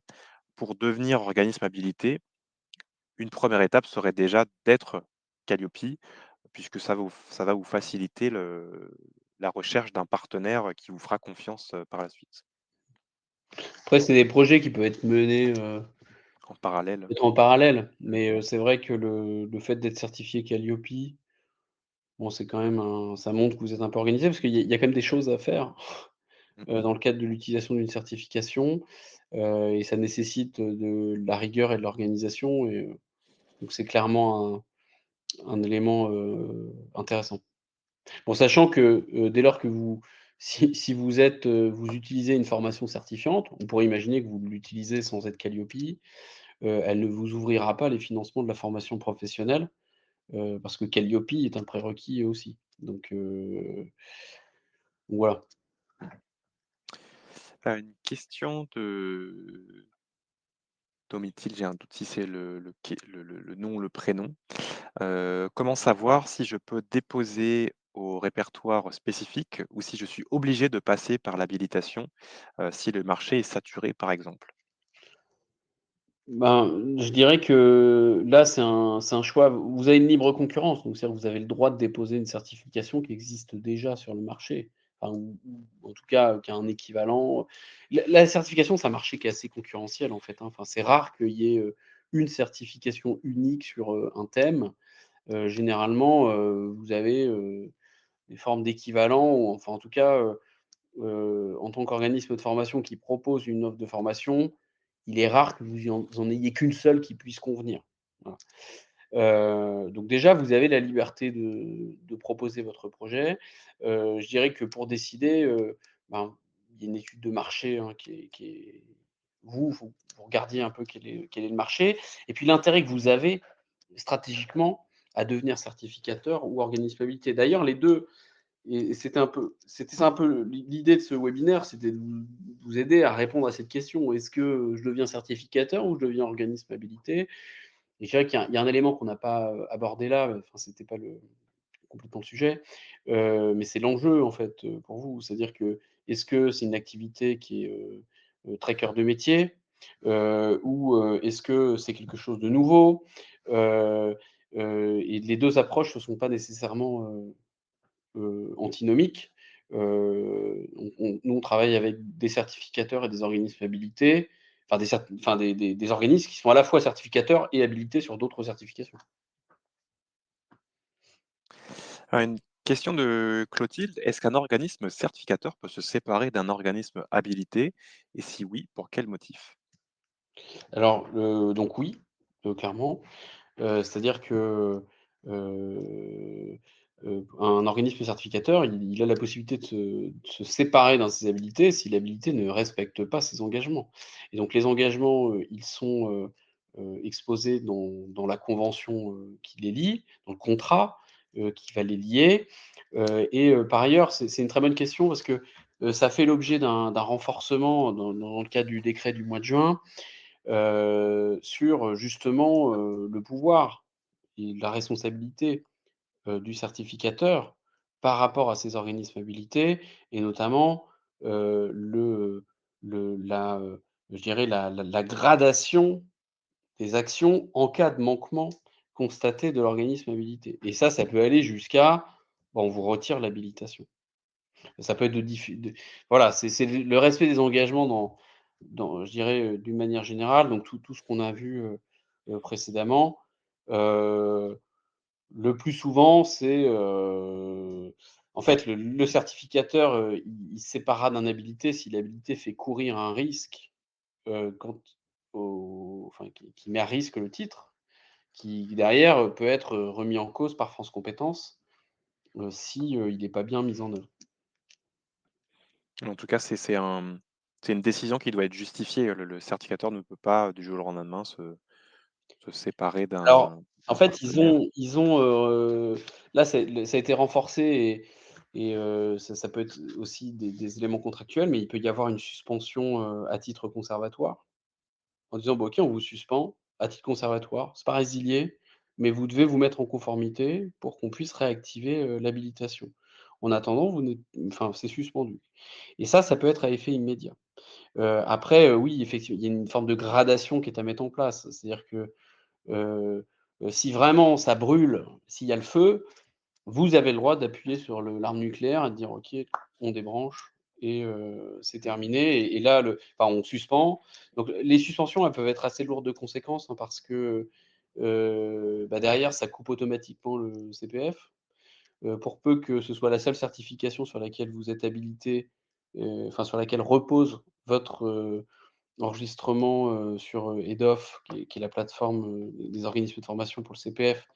pour devenir organisme habilité, une première étape serait déjà d'être Qualiopi, puisque ça va vous faciliter la recherche d'un partenaire qui vous fera confiance, par la suite. Après, c'est des projets qui peuvent être menés, en parallèle. Peut-être en parallèle, Mmh. mais c'est vrai que le fait d'être certifié Qualiopi, bon, c'est quand même ça montre que vous êtes un peu organisé parce qu'il y a quand même des choses à faire, Mmh mh. dans le cadre de l'utilisation d'une certification, et ça nécessite, de la rigueur et de l'organisation et donc c'est clairement un élément, intéressant. Bon, sachant que, dès lors que si vous êtes, vous utilisez une formation certifiante, on pourrait imaginer que vous l'utilisez sans être Qualiopi, elle ne vous ouvrira pas les financements de la formation professionnelle, parce que Qualiopi est un prérequis aussi. Donc voilà. Une question de Domitil, j'ai un doute si c'est le nom ou le prénom. Comment savoir si je peux déposer au répertoire spécifique ou si je suis obligé de passer par l'habilitation, si le marché est saturé, par exemple? Ben, je dirais que là, c'est un choix. Vous avez une libre concurrence, donc c'est-à-dire que vous avez le droit de déposer une certification qui existe déjà sur le marché, enfin, ou en tout cas, qui a un équivalent. La certification, c'est un marché qui est assez concurrentiel, en fait, hein. Enfin, c'est rare qu'il y ait, une certification unique sur, un thème. Généralement, vous avez, des formes d'équivalent ou enfin, en tout cas, en tant qu'organisme de formation qui propose une offre de formation, il est rare que vous en ayez qu'une seule qui puisse convenir. Voilà. Donc déjà, vous avez la liberté de proposer votre projet. Je dirais que pour décider, ben, il y a une étude de marché, hein, qui est vous regardiez un peu quel est le marché et puis l'intérêt que vous avez stratégiquement à devenir certificateur ou organisme habilité. D'ailleurs, les 2. Et c'était ça un peu l'idée de ce webinaire, c'était de vous aider à répondre à cette question. Est-ce que je deviens certificateur ou je deviens organisme habilité? Et je dirais qu'il y a un élément qu'on n'a pas, abordé là, enfin, c'était pas complètement le sujet, mais c'est l'enjeu en fait, pour vous. C'est-à-dire que, est-ce que c'est une activité qui est, très cœur de métier? Ou, est-ce que c'est quelque chose de nouveau? Heu et les 2 approches ne sont pas nécessairement, antinomiques. Nous, on travaille avec des certificateurs et des organismes habilités, enfin des organismes qui sont à la fois certificateurs et habilités sur d'autres certifications. Une question de Clotilde: est-ce qu'un organisme certificateur peut se séparer d'un organisme habilité et si oui, pour quel motif? Alors, donc oui, clairement. C'est-à-dire que, heu un organisme certificateur, il a la possibilité de se séparer dans ses habilités si l'habilité ne respecte pas ses engagements. Et donc les engagements, ils sont, exposés dans la convention, qui les lie, dans le contrat, qui va les lier. Par ailleurs, c'est une très bonne question parce que, ça fait l'objet d'un renforcement dans le cadre du décret du mois de juin, sur, justement, le pouvoir et la responsabilité, du certificateur par rapport à ces organismes habilités et notamment, je dirais la gradation des actions en cas de manquement constaté de l'organisme habilité et ça peut aller jusqu'à, on vous retire l'habilitation. Ça peut être voilà, c'est le respect des engagements je dirais, d'une manière générale, donc tout ce qu'on a vu, précédemment. Heu, le plus souvent, c'est, en fait, le certificateur, il se séparera d'un habilité si l'habilité fait courir un risque, quant enfin qui met à risque le titre, qui derrière, peut être, remis en cause par France compétences, si, il n'est pas bien mis en œuvre. En tout cas, c'est une décision qui doit être justifiée. Le certificateur ne peut pas, du jour au lendemain, se séparer Alors, en d'un fait, ils partenaire. ont ils ont, là, ça a été renforcé ça peut être aussi des éléments contractuels, mais il peut y avoir une suspension, à titre conservatoire, en disant: «Bah, OK, on vous suspend à titre conservatoire, c'est pas résilié, mais vous devez vous mettre en conformité pour qu'on puisse réactiver, l'habilitation. En attendant, vous n'êtes enfin, c'est suspendu» et ça peut être à effet immédiat. Après, oui, effectivement, il y a une forme de gradation qui est à mettre en place. C'est-à-dire que, Heu si vraiment ça brûle, s'il y a le feu, vous avez le droit d'appuyer sur l'arme nucléaire et de dire: «OK, on débranche» et c'est terminé et là on suspend. Donc les suspensions, elles peuvent être assez lourdes de conséquences, hein, parce que, derrière ça coupe automatiquement le CPF. Pour peu que ce soit la seule certification sur laquelle vous êtes habilité, enfin sur laquelle repose votre, enregistrement, sur, EDOF, qui est la plateforme, des organismes de formation pour le CPF,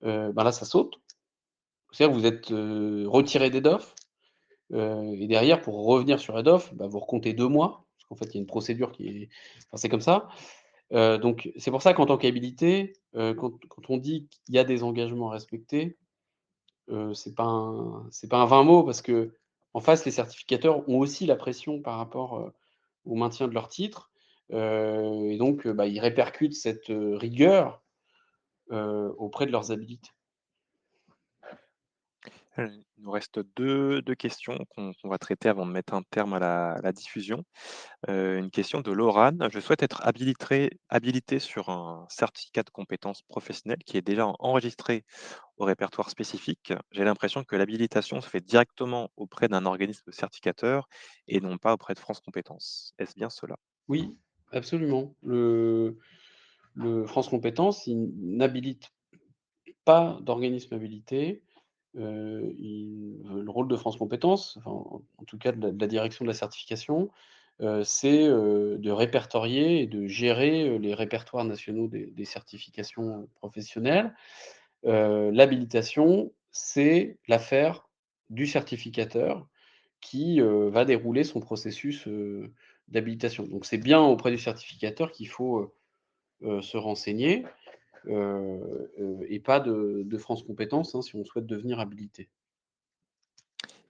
là ça saute. C'est-à-dire que vous êtes, retiré d'EDOF, et derrière pour revenir sur EDOF, vous recomptez 2 mois, parce qu'en fait il y a une procédure qui est enfin c'est comme ça. Donc c'est pour ça qu'en tant qu'habilité, quand on dit qu'il y a des engagements à respecter, c'est pas un vain mot parce qu'en face, les certificateurs ont aussi la pression par rapport, au maintien de leur titre, et donc ils répercutent cette, rigueur, auprès de leurs habilités. Il nous reste deux questions qu'on va traiter avant de mettre un terme à la diffusion. Une question de Laurane: «Je souhaite être habilité sur un certificat de compétences professionnelles qui est déjà enregistré au répertoire spécifique. J'ai l'impression que l'habilitation se fait directement auprès d'un organisme certificateur et non pas auprès de France compétences. Est-ce bien cela?» Oui, absolument. Le France compétences, il n'habilite pas d'organisme habilité. Le rôle de France compétences, enfin, en tout cas de la direction de la certification, c'est, de répertorier et de gérer, les répertoires nationaux des certifications professionnelles. L'habilitation, c'est l'affaire du certificateur qui, va dérouler son processus, d'habilitation. Donc c'est bien auprès du certificateur qu'il faut, se renseigner, et pas de France compétences, hein, si on souhaite devenir habilité.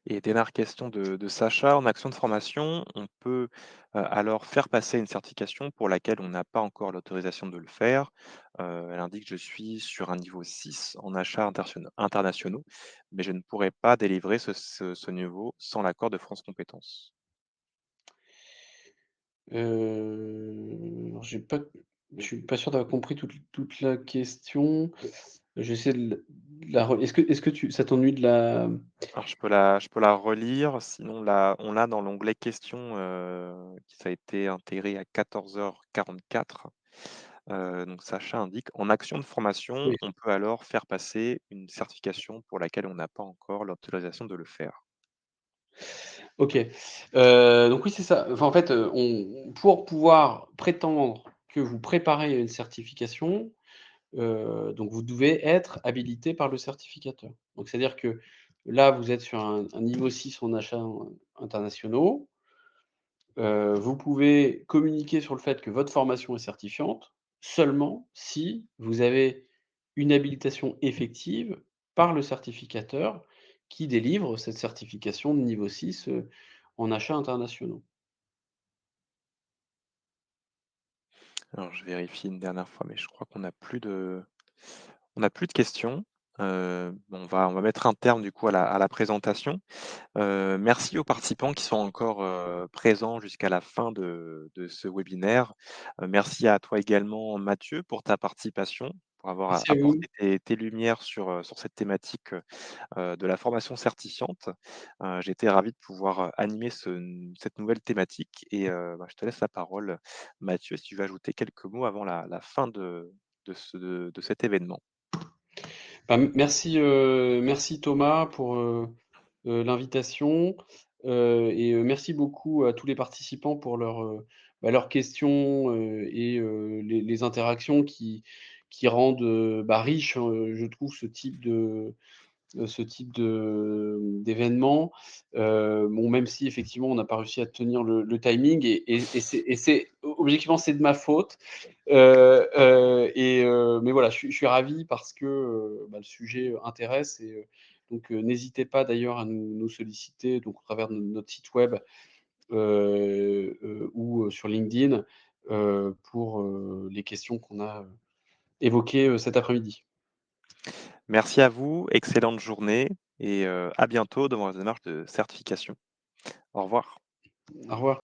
Et dernière question de Sacha: «En action de formation, on peut, alors faire passer une certification pour laquelle on n'a pas encore l'autorisation de le faire?» Elle indique: «Je suis sur un niveau 6 en achats internationaux, mais je ne pourrais pas délivrer ce niveau sans l'accord de France compétences». Alors je suis pas sûr d'avoir compris toute la question. J'essaie de la re est-ce que tu ça t'ennuie de la Alors je peux la relire, sinon on l'a dans l'onglet questions, qui ça a été intégré à 14h44. Donc Sacha indique: «En action de formation, oui, on peut alors faire passer une certification pour laquelle on n'a pas encore l'autorisation de le faire». OK. Donc oui, c'est ça. Enfin, en fait, on pour pouvoir prétendre que vous préparez à une certification, donc vous devez être habilité par le certificateur. Donc c'est-à-dire que là, vous êtes sur un niveau 6 en achats internationaux. Vous pouvez communiquer sur le fait que votre formation est certifiante seulement si vous avez une habilitation effective par le certificateur qui délivre cette certification de niveau 6, en achats internationaux. Alors je vérifie une dernière fois, mais je crois qu'on n'a plus de questions. On va mettre un terme du coup à la présentation. Merci aux participants qui sont encore, présents jusqu'à la fin de ce webinaire. Merci à toi également Mathieu pour ta participation, pour avoir Merci à vous. apporté tes lumières sur cette thématique, de la formation certifiante. J'ai été ravi de pouvoir, animer cette nouvelle thématique et je te laisse la parole, Mathieu, si tu veux ajouter quelques mots avant la fin de cet événement. Merci Thomas pour, l'invitation, et merci beaucoup à tous les participants pour leurs questions, et les interactions qui rendent, riche, je trouve ce type d'événement. Bon, même si effectivement on n'a pas réussi à tenir le timing et objectivement c'est de ma faute. Mais voilà, je suis ravi parce que, le sujet intéresse et donc n'hésitez pas d'ailleurs à nous solliciter donc au travers de notre site web, ou sur LinkedIn, pour, les questions qu'on a, évoquées, cet après-midi. Merci à vous, excellente journée et à bientôt dans vos démarches de certification. Au revoir. Au revoir.